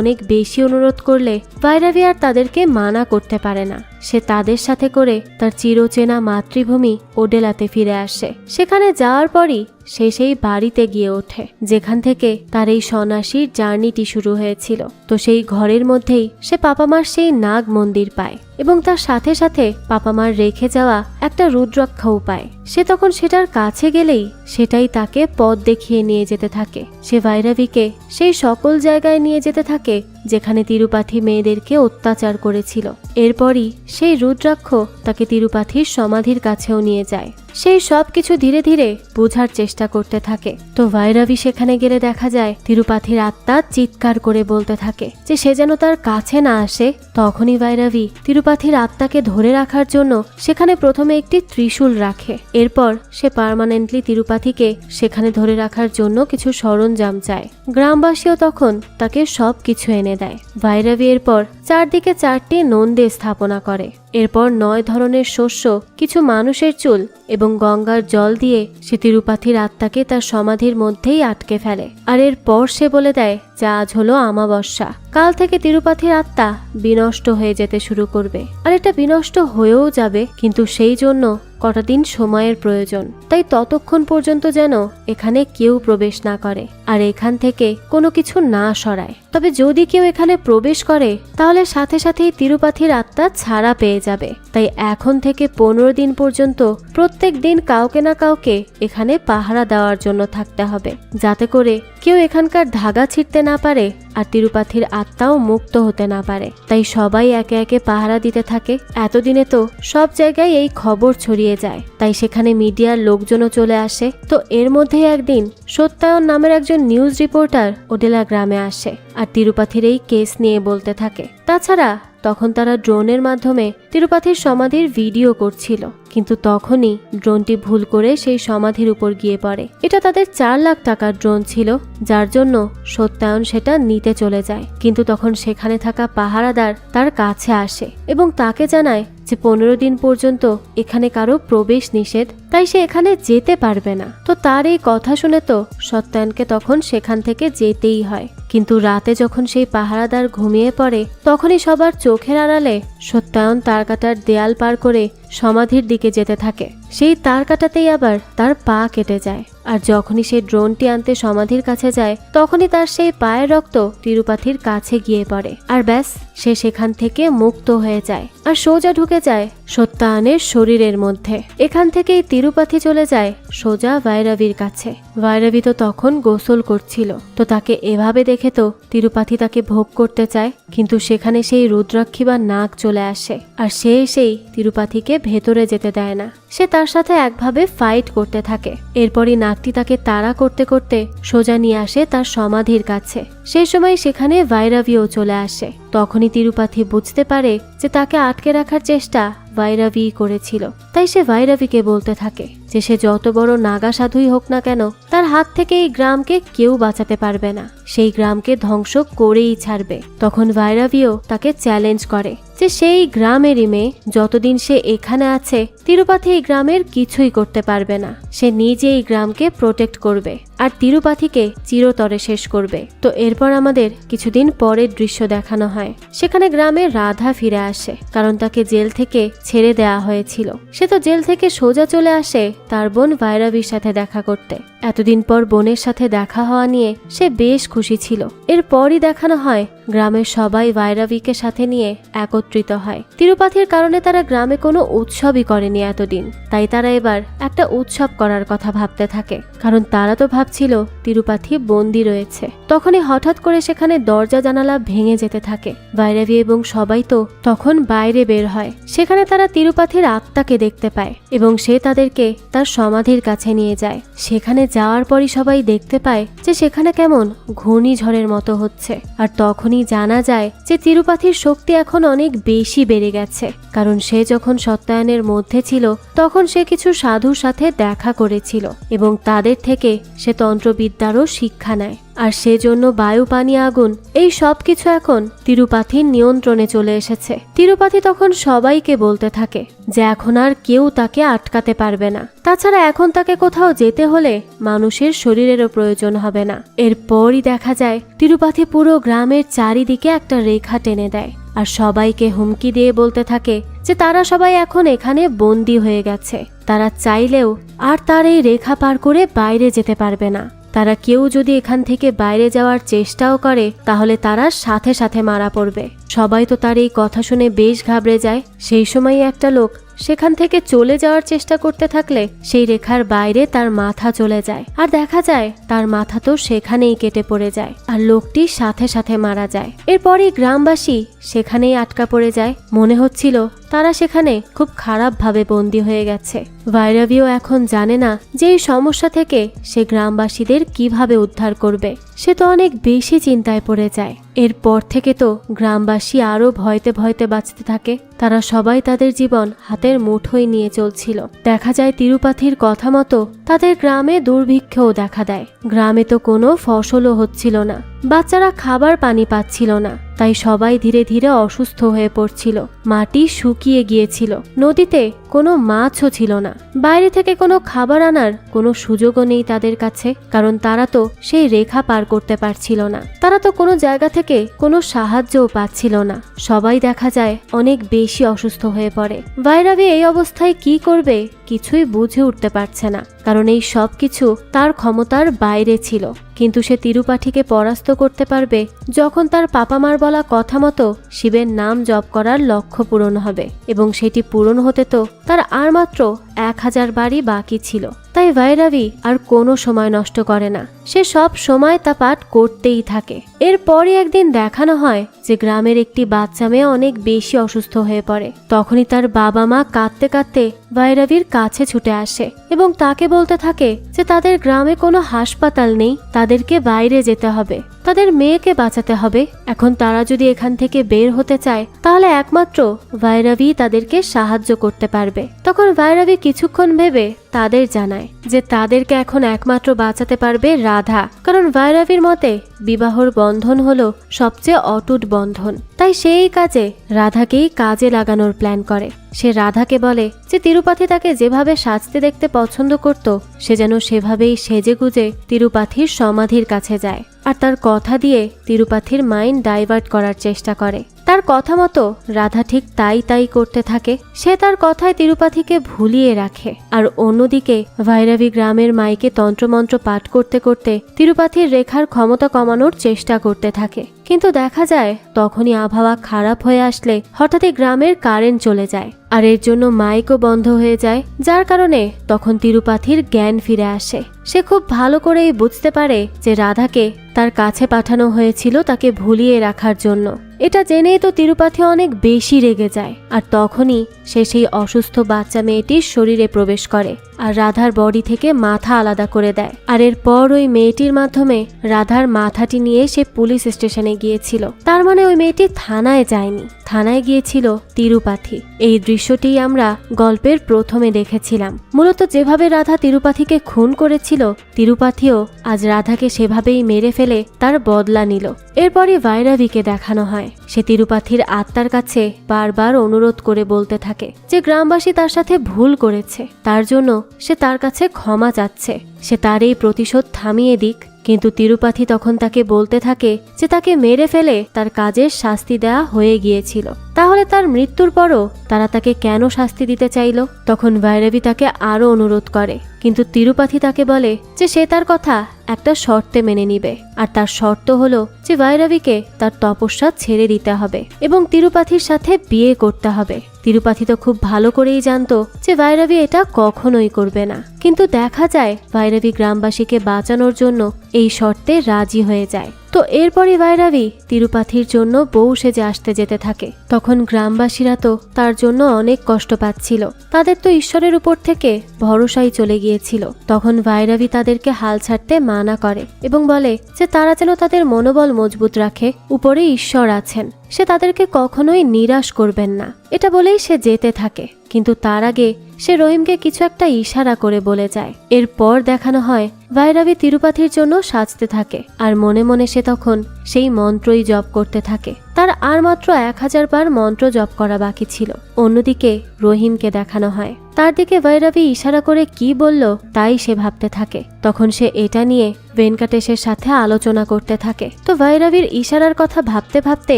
অনেক বেশি অনুরোধ করলে ভৈরবী আর তাদেরকে মানা করতে পারে না। সে তাদের সাথে করে তার চিরচেনা মাতৃভূমি ওডেলাতে ফিরে আসে। সেখানে যাওয়ার পরই সে সেই বাড়িতে গিয়ে ওঠে যেখান থেকে তার এই সন্ন্যাসীর জার্নিটি শুরু হয়েছিল। তো সেই ঘরের মধ্যেই সে পাপামার সেই নাগ মন্দির পায় এবং তার সাথে সাথে পাপামার রেখে যাওয়া একটা রুদ্রাক্ষও পায়। সে তখন সেটার কাছে গেলেই সেটাই তাকে পথ দেখিয়ে নিয়ে যেতে থাকে। সে ভৈরবীকে সেই সকল জায়গায় নিয়ে যেতে থাকে যেখানে তিরুপাথি মেয়েদেরকে অত্যাচার করেছিল। এরপরই সেই রুদ্রাক্ষ তাকে তিরুপাথির সমাধির কাছেও নিয়ে যায়। সেই সব কিছু ধীরে ধীরে বোঝার চেষ্টা করতে থাকে। তো ভৈরবী সেখানে গেলে দেখা যায় তিরুপাথির আত্মা চিৎকার করে বলতে থাকে যে সে যেন তার কাছে না আসে। তখনই ভৈরবী তিরুপাথির আত্মাকে ধরে রাখার জন্য সেখানে প্রথমে একটি ত্রিশূল রাখে। এরপর সে পার্মানেন্টলি তিরুপাথিকে সেখানে ধরে রাখার জন্য কিছু সরঞ্জাম চায়। গ্রামবাসীও তখন তাকে সব কিছু এনে দেয়। ভৈরবী এরপর চারদিকে 4টি নন্দে স্থাপনা করে। এরপর 9 ধরনের শস্য, কিছু মানুষের চুল এবং গঙ্গার জল দিয়ে সে তিরুপাথির আত্মাকে তার সমাধির মধ্যেই আটকে ফেলে। আর এরপর সে বলে দেয় যে আজ হলো অমাবস্যা, কাল থেকে তিরুপাথির আত্মা বিনষ্ট হয়ে যেতে শুরু করবে। আর এটা বিনষ্ট হয়েও যাবে, কিন্তু সেই জন্য কটা দিন সময়ের প্রয়োজন। তাই ততক্ষণ পর্যন্ত যেন এখানে কেউ প্রবেশ না করে আর এখান থেকে কোনো কিছু না সরায়। তবে যদি কেউ এখানে প্রবেশ করে তাহলে সাথে সাথেই তিরুপাথির আত্মা ছাড়া পেয়ে যাবে। তাই এখন থেকে 15 দিন পর্যন্ত প্রত্যেক দিন কাউকে না কাউকে এখানে পাহারা দেওয়ার জন্য থাকতে হবে, যাতে করে কেউ এখানকার ধাগা ছিঁড়তে না পারে আর তিরুপাথির আত্মাও মুক্ত হতে না পারে। তাই সবাই একে একে পাহারা দিতে থাকে। এতদিনে তো সব জায়গায় এই খবর ছড়িয়ে যায়, তাই সেখানে মিডিয়ার লোকজনও চলে আসে। তো এর মধ্যেই একদিন সত্যায়ন নামের একজন নিউজ রিপোর্টার ওডেলা গ্রামে আসে আর তিরুপাথির এই কেস নিয়ে বলতে থাকে। তাছাড়া তখন তারা ড্রোনের মাধ্যমে তিরুপাথির সমাধির ভিডিও করছিল, কিন্তু তখনই ড্রোনটি ভুল করে সেই সমাধির উপর গিয়ে পড়ে। এটা তাদের 4 লাখ টাকার ড্রোন ছিল, যার জন্য সত্যায়ন সেটা নিতে চলে যায়। কিন্তু তখন সেখানে থাকা পাহারাদার তার কাছে আসে এবং তাকে জানায় যে যে 15 দিন পর্যন্ত এখানে কারো প্রবেশ নিষেধ, তাই সে এখানে যেতে পারবে না। তো তার এই কথা শুনে তো সত্যায়নকে তখন সেখান থেকে যেতেই হয়। কিন্তু রাতে যখন সেই পাহারাদার ঘুমিয়ে পড়ে, তখনই সবার চোখের আড়ালে সত্যায়ন তার কাটার দেয়াল পার করে সমাধির দিকে যেতে থাকে। সেই তার কাটাতেই আবার তার পা কেটে যায়। আর যখনই সে ড্রোনটি আনতে সমাধির কাছে যায়, তখনই তার সেই পায়ের রক্ত তিরুপাথির কাছে গিয়ে পড়ে। আর ব্যাস, সে সেখান থেকে মুক্ত হয়ে যায় আর সোজা ঢুকে যায় সত্যায়নের শরীরের মধ্যে। এখান থেকেই তিরুপাথি চলে যায় সোজা ভৈরবীর কাছে। ভৈরবী তো তখন গোসল করছিল, তো তাকে এভাবে দেখে তো তিরুপাথি তাকে ভোগ করতে চায়, কিন্তু সেখানে সেই রুদ্রাক্ষী বা নাগ চলে আসে আর সে সেই তিরুপাথিকে ভেতরে যেতে দেয় না। সে তার সাথে একভাবে ফাইট করতে থাকে। এরপরই নাগটি তাকে তাড়া করতে করতে সোজা নিয়ে আসে তার সমাধির কাছে। সেই সময় সেখানে ভৈরবীও চলে আসে। তখনই তিরুপাথি বুঝতে পারে যে তাকে আটকে রাখার চেষ্টা ভৈরবী করেছিল। তাই সে ভৈরবীকে বলতে থাকে যে সে যত বড় নাগা সাধুই হোক না কেন, তার হাত থেকে এই গ্রামকে কেউ বাঁচাতে পারবে না, সেই গ্রামকে ধ্বংস করেই ছাড়বে। তখন ভৈরবীও তাকে চ্যালেঞ্জ করে যে সেই গ্রামেরই মেয়ে, যতদিন সে এখানে আছে তিরুপাথি এই গ্রামের কিছুই করতে পারবে না। সে নিজে এই গ্রামকে প্রোটেক্ট করবে আর তিরুপাথিকে চিরতরে শেষ করবে। তো এরপর আমাদের কিছুদিন পরের দৃশ্য দেখানো হয়। সেখানে গ্রামে রাধা ফিরে আসে, কারণ তাকে জেল থেকে ছেড়ে দেয়া হয়েছিল। সে তো জেল থেকে সোজা চলে আসে তার বোন ভৈরবীর সাথে দেখা করতে। এতদিন পর বোনের সাথে দেখা হওয়া নিয়ে সে বেশ খুশি ছিল। এরপরই দেখানো হয় গ্রামের সবাই ভৈরবীকে সাথে নিয়ে একত্রিত হয়। তিরুপাথির কারণে তারা গ্রামে কোনো উৎসবই করেনি এতদিন, তাই তারা এবার একটা উৎসব করার কথা ভাবতে থাকে, কারণ তারা তো ভাবছিল তিরুপাথি বন্দী রয়েছে। তখনই হঠাৎ করে সেখানে দরজা জানালা ভেঙে যেতে থাকে। ভৈরবী এবং সবাই তো তখন বাইরে বের হয়। সেখানে তারা তিরুপাথির আত্মাকে দেখতে পায় এবং সে তাদেরকে তার সমাধির কাছে নিয়ে যায়। সেখানে যাওয়ার পরই সবাই দেখতে পায় যে সেখানে কেমন ঘূর্ণিঝড়ের মতো হচ্ছে। আর তখনই জানা যায় যে তিরুপাথির শক্তি এখন অনেক বেশি বেড়ে গেছে, কারণ সে যখন সত্যায়নের মধ্যে ছিল তখন সে কিছু সাধুর সাথে দেখা করেছিল এবং তাদের থেকে সে তন্ত্রবিদ্যারও শিক্ষা নেয়। আর সেজন্য বায়ু, পানি, আগুন এই সব কিছু এখন তিরুপাথির নিয়ন্ত্রণে চলে এসেছে। তিরুপাথি তখন সবাইকে বলতে থাকে যে এখন আর কেউ তাকে আটকাতে পারবে না। তাছাড়া এখন তাকে কোথাও যেতে হলে মানুষের শরীরেরও প্রয়োজন হবে না। এরপরই দেখা যায় তিরুপাথি পুরো গ্রামের চারিদিকে একটা রেখা টেনে দেয় আর সবাইকে হুমকি দিয়ে বলতে থাকে যে তারা সবাই এখন এখানে বন্দী হয়ে গেছে। তারা চাইলেও আর তার এই রেখা পার করে বাইরে যেতে পারবে না। তারা কেউ যদি এখান থেকে বাইরে যাওয়ার চেষ্টাও করে তাহলে তারা সাথে সাথে মারা পড়বে। সবাই তো তার এই কথা শুনে বেশ ঘাবড়ে যায়। সেই সময় একটা লোক সেখান থেকে চলে যাওয়ার চেষ্টা করতে থাকলে সেই রেখার বাইরে তার মাথা চলে যায় আর দেখা যায় তার মাথা তো সেখানেই কেটে পড়ে যায় আর লোকটি সাথে সাথে মারা যায়। এরপরই গ্রামবাসী সেখানেই আটকা পড়ে যায়। মনে হচ্ছিল তারা সেখানে খুব খারাপভাবে বন্দী হয়ে গেছে। ভৈরবীও এখন জানে না যে এই সমস্যা থেকে সে গ্রামবাসীদের কিভাবে উদ্ধার করবে। সে তো অনেক বেশি চিন্তায় পড়ে যায়। এরপর থেকে তো গ্রামবাসী আরো ভয়তে ভয়তে বাঁচতে থাকে। তারা সবাই তাদের জীবন হাতের মুঠোয় নিয়ে চলছিল। দেখা যায় তিরুপাথির কথা মতো তাদের গ্রামে দুর্ভিক্ষও দেখা দেয়। গ্রামে তো কোনো ফসলও হচ্ছিল না, বাচ্চারা খাবার পানি পাচ্ছিল না, তাই সবাই ধীরে ধীরে অসুস্থ হয়ে পড়ছিল। মাটি শুকিয়ে গিয়েছিল, নদীতে কোনো মাছও ছিল না, বাইরে থেকে কোনো খাবার আনার কোনো সুযোগও নেই তাদের কাছে, কারণ তারা তো সেই রেখা পার করতে পারছিল না। তারা তো কোনো জায়গা থেকে কোনো সাহায্যও পাচ্ছিল না। সবাই দেখা যায় অনেক বেশি অসুস্থ হয়ে পড়ে। ভৈরবী এই অবস্থায় কি করবে কিছুই বুঝে উঠতে পারছে না, কারণ এই সব কিছু তার ক্ষমতার বাইরে ছিল। কিন্তু সে তিরুপাঠিকে পরাস্ত করতে পারবে যখন তার পাপা মার বলা কথা মতো শিবের নাম জপ করার লক্ষ্য পূরণ হবে, এবং সেটি পূরণ হতে তো তার আর মাত্র 1000 বারই বাকি ছিল। তাই ভৈরবী আর কোনো সময় নষ্ট করে না, সে সব সময় তা পাঠ করতেই থাকে। এরপরই একদিন দেখানো হয় যে গ্রামের একটি বাচ্চা মেয়ে অনেক বেশি অসুস্থ হয়ে পড়ে। তখনই তার বাবা মা কাঁদতে কাঁদতে ভৈরবীর কাছে ছুটে আসে এবং তাকে বলতে থাকে যে তাদের গ্রামে কোনো হাসপাতাল নেই, তাদেরকে বাইরে যেতে হবে, তাদের মেয়েকে বাঁচাতে হবে। এখন তারা যদি এখান থেকে বের হতে চায় তাহলে একমাত্র ভৈরবী তাদেরকে সাহায্য করতে পারবে। তখন ভৈরবী কিছুক্ষণ ভেবে তাদের জানায় যে তাদেরকে এখন একমাত্র বাঁচাতে পারবে রাধা, কারণ ভৈরবীর মতে বিবাহর বন্ধন হলো সবচেয়ে অটুট বন্ধন। তাই সেই কাজে রাধাকেই কাজে লাগানোর প্ল্যান করে। সে রাধাকে বলে যে তিরুপাথি তাকে যেভাবে সাজতে দেখতে পছন্দ করত সে যেন সেভাবেই সেজেগুজে তিরুপাথির সমাধির কাছে যায়, আর তার কথা দিয়ে তিরুপাথির মাইন্ড ডাইভার্ট করার চেষ্টা করে। তার কথা মতো রাধা ঠিক তাই করতে থাকে। সে তার কথায় তিরুপাথিকে ভুলিয়ে রাখে, আর অন্যদিকে ভৈরবী গ্রামের মাইকে তন্ত্রমন্ত্র পাঠ করতে করতে তিরুপাথির রেখার ক্ষমতা কমানোর চেষ্টা করতে থাকে। কিন্তু দেখা যায় তখনই আবহাওয়া খারাপ হয়ে আসলে হঠাৎই গ্রামের কারেন্ট চলে যায়, আর এর জন্য মাইকও বন্ধ হয়ে যায়, যার কারণে তখন তিরুপাথির জ্ঞান ফিরে আসে। সে খুব ভালো করেই বুঝতে পারে যে রাধাকে তার কাছে পাঠানো হয়েছিল তাকে ভুলিয়ে রাখার জন্য। এটা জেনেই তো তিরুপাথি অনেক বেশি রেগে যায়, আর তখনই সে সেই অসুস্থ বাচ্চা মেয়েটির শরীরে প্রবেশ করে আর রাধার বডি থেকে মাথা আলাদা করে দেয়। আর এরপর ওই মেয়েটির মাধ্যমে রাধার মাথাটি নিয়ে সে পুলিশ স্টেশনে গিয়েছিল। তার মানে ওই মেয়েটি থানায় যায়নি, থানায় গিয়েছিল তিরুপাথি। এই দৃশ্যটি আমরা গল্পের প্রথমে দেখেছিলাম। মূলত যেভাবে রাধা তিরুপাথিকে খুন করেছিল, তিরুপাথিও আজ রাধাকে সেভাবেই মেরে ফেলে তার বদলা নিল। এরপরই ভৈরবীকে দেখানো হয়। সে তিরুপাথির আত্মার কাছে বারবার অনুরোধ করে বলতে থাকে যে গ্রামবাসী তার সাথে ভুল করেছে, তার জন্য সে তার কাছে ক্ষমা চাচ্ছে, সে তার এই প্রতিশোধ থামিয়ে দিক। কিন্তু তিরুপাথি তখন তাকে বলতে থাকে যে তাকে মেরে ফেলে তার কাজের শাস্তি দেয়া হয়ে গিয়েছিল, তাহলে তার মৃত্যুর পরও তারা তাকে কেন শাস্তি দিতে চাইল? তখন ভৈরবী তাকে আরো অনুরোধ করে, কিন্তু তিরুপাথি তাকে বলে যে সে তার কথা একটা শর্তে মেনে নিবে, আর তার শর্ত হলো যে ভৈরবীকে তার তপস্যা ছেড়ে দিতে হবে এবং তিরুপাথির সাথে বিয়ে করতে হবে। তিরুপাথি তো খুব ভালো করেই জানতো যে ভৈরবী এটা কখনোই করবে না, কিন্তু দেখা যায় ভৈরবী গ্রামবাসীকে বাঁচানোর জন্য এই শর্তে রাজি হয়ে যায়। তো এরপরই ভৈরবী তিরুপাথির জন্য বউ সেজে আসতে যেতে থাকে। তখন গ্রামবাসীরা তো তার জন্য অনেক কষ্ট পাচ্ছিল, তাদের তো ঈশ্বরের উপর থেকে ভরসাই চলে গিয়েছিল। তখন ভৈরবী তাদেরকে হাল ছাড়তে মানা করে এবং বলে যে তারা যেন তাদের মনোবল মজবুত রাখে, উপরে ঈশ্বর আছেন, সে তাদেরকে কখনোই নিরাশ করবেন না। এটা বলেই সে যেতে থাকে, কিন্তু তার আগে সে রহিমকে কিছু একটা ইশারা করে বলে যায়। এরপর দেখানো হয় ভৈরবী তিরুপাথির জন্য সাজতে থাকে, আর মনে মনে সে তখন সেই মন্ত্রই জপ করতে থাকে। তার আর মাত্র 1000 বার মন্ত্র জপ করা বাকি ছিল। অন্যদিকে রহিমকে দেখানো হয়, তার দিকে ভৈরবী ইশারা করে কি বলল তাই সে ভাবতে থাকে। তখন সে এটা নিয়ে ভেঙ্কটেশের সাথে আলোচনা করতে থাকে। তো ভৈরবীর ইশারার কথা ভাবতে ভাবতে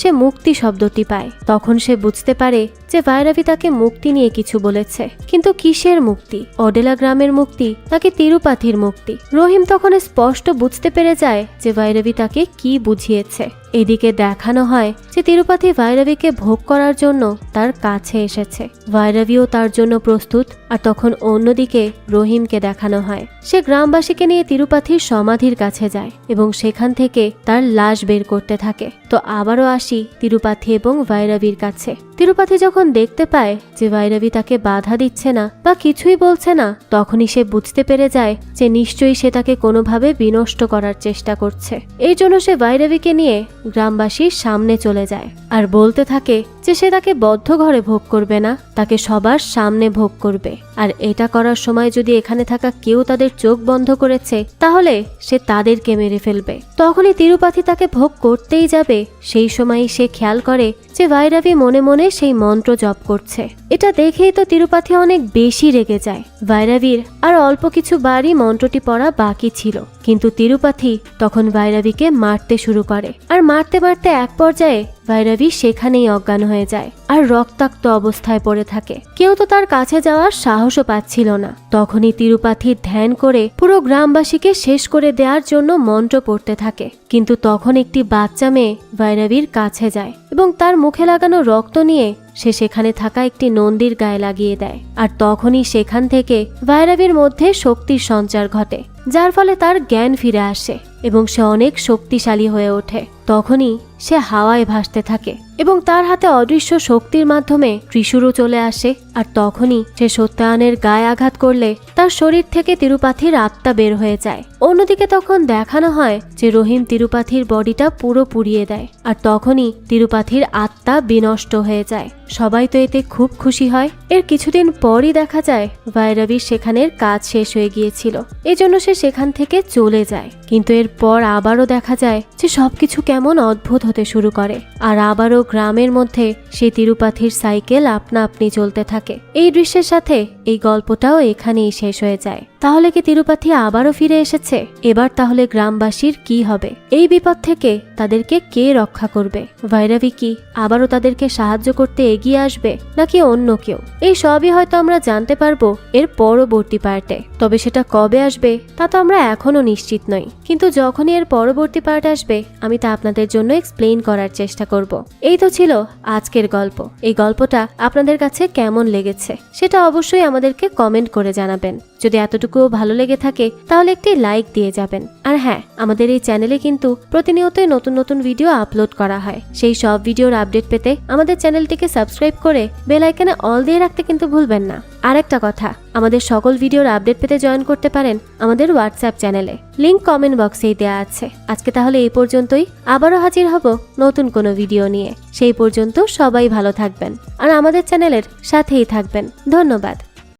সে মুক্তি শব্দটি পায়। তখন সে বুঝতে পারে যে ভৈরবী তাকে মুক্তি নিয়ে কিছু বলেছে, কিন্তু কিসের মুক্তি? অডেলা গ্রামের মুক্তি নাকি তিরুপাথির মুক্তি? রহিম তখন স্পষ্ট বুঝতে পেরে যায় যে ভৈরবী তাকে কি বুঝিয়েছে। এদিকে দেখানো হয় যে তিরুপাথি ভৈরবীকে ভোগ করার জন্য তার কাছে এসেছে, ভৈরবীও তার জন্য প্রস্তুত। আর তখন অন্যদিকে রহিমকে দেখানো হয় সে গ্রামবাসীকে নিয়ে তিরুপাথির সমাধির কাছে যায় এবং সেখান থেকে তার লাশ বের করতে থাকে। তো আবারও আসি তিরুপাথি এবং ভৈরবীর কাছে। তিরুপাথি যখন দেখতে পায় যে ভৈরবী তাকে বাধা দিচ্ছে না বা কিছুই বলছে না, তখনই সে বুঝতে পেরে যায় যে নিশ্চয়ই সে তাকে কোনোভাবে বিনষ্ট করার চেষ্টা করছে। এই জন্য সে ভৈরবীকে নিয়ে গ্রামবাসীর সামনে চলে যায় আর বলতে থাকে যে সে তাকে বদ্ধ ঘরে ভোগ করবে না, তাকে সবার সামনে ভোগ করবে। আর এটা করার সময় যদি এখানে থাকা কেউ তাদের চোখ বন্ধ করেছে তাহলে সে তাদেরকে মেরে ফেলবে। তখনই তিরুপাথি তাকে ভোগ করতেই যাবে, সেই সময়ই সে খেয়াল করে যে ভৈরবী মনে মনে সেই মন্ত্র জপ করছে। এটা দেখেই তো তিরুপাথি অনেক বেশি রেগে যায়। ভৈরবীর আর অল্প কিছু বারই মন্ত্রটি পড়া বাকি ছিল, কিন্তু তিরুপাথি তখন ভৈরবীকে মারতে শুরু করে। আর মারতে মারতে এক পর্যায়ে ভৈরবী সেখানেই অজ্ঞান হয়ে যায় আর রক্তাক্ত অবস্থায় পড়ে থাকে। কেউ তো তার কাছে যাওয়ার সাহসও পাচ্ছিল না। তখনই তিরুপাথি ধ্যান করে পুরো গ্রামবাসীকে শেষ করে দেওয়ার জন্য মন্ত্র পড়তে থাকে। কিন্তু তখন একটি বাচ্চা মেয়ে ভৈরবীর কাছে যায় এবং তার মুখে লাগানো রক্ত নিয়ে সে সেখানে থাকা একটি নন্দীর গায়ে লাগিয়ে দেয়। আর তখনই সেখান থেকে ভৈরবীর মধ্যে শক্তির সঞ্চার ঘটে, যার ফলে তার জ্ঞান ফিরে আসে এবং সে অনেক শক্তিশালী হয়ে ওঠে। তখনই সে হাওয়ায় ভাসতে থাকে এবং তার হাতে অদৃশ্য শক্তির মাধ্যমে ত্রিশূলও চলে আসে। আর তখনই সে সত্যায়নের গায়ে আঘাত করলে তার শরীর থেকে তিরুপাথির আত্মা বের হয়ে যায়। অন্যদিকে তখন দেখানো হয় যে রহিম তিরুপাথির বডিটা পুরো পুড়িয়ে দেয়, আর তখনই তিরুপাথির আত্মা বিনষ্ট হয়ে যায়। সবাই তো এতে খুব খুশি হয়। এর কিছুদিন পরই দেখা যায় ভৈরবীর সেখানের কাজ শেষ হয়ে গিয়েছিল, এজন্য সে সেখান থেকে চলে যায়। কিন্তু এরপর আবারও দেখা যায় যে সবকিছু কেমন অদ্ভুত হতে শুরু করে, আর আবারও গ্রামের মধ্যে সেই তিরুপাথির সাইকেল আপনা আপনি চলতে থাকে। এই দৃশ্যের সাথে এই গল্পটাও এখানেই শেষ হয়ে যায়। তাহলে কি তিরুপাথি আবারও ফিরে এসেছে? এবার তাহলে গ্রামবাসীর কি হবে? এই বিপদ থেকে তাদেরকে কে রক্ষা করবে? ভৈরবী কি আবারও তাদেরকে সাহায্য করতে এগিয়ে আসবে, নাকি অন্য কেউ? এই সবই হয়তো আমরা জানতে পারবো এর পরবর্তী পার্টে। তবে সেটা কবে আসবে তা তো আমরা এখনো নিশ্চিত নই, কিন্তু যখনই এর পরবর্তী পার্ট আসবে আমি তা আপনাদের জন্য এক্সপ্লেইন করার চেষ্টা করব। এই তো ছিল আজকের গল্প। এই গল্পটা আপনাদের কাছে কেমন লেগেছে সেটা অবশ্যই আমাদেরকে কমেন্ট করে জানাবেন। যদি এতটুকুও ভালো লেগে থাকে তাহলে একটি লাইক দিয়ে যাবেন। আর হ্যাঁ, আমাদের এই চ্যানেলে কিন্তু প্রতিনিয়তই নতুন নতুন ভিডিও আপলোড করা হয়। সেই সব ভিডিওর আপডেট পেতে আমাদের চ্যানেলটিকে সাবস্ক্রাইব করে বেল আইকনে অল দিয়ে রাখতে কিন্তু ভুলবেন না। আরেকটা কথা, আমাদের সকল ভিডিওর আপডেট পেতে জয়েন করতে পারেন আমাদের হোয়াটসঅ্যাপ চ্যানেলে, লিংক কমেন্ট বক্সেই দেওয়া আছে। আজকে তাহলে এই পর্যন্তই, আবারও হাজির হব নতুন কোনো ভিডিও নিয়ে। সেই পর্যন্ত সবাই ভালো থাকবেন আর আমাদের চ্যানেলের সাথেই থাকবেন। ধন্যবাদ।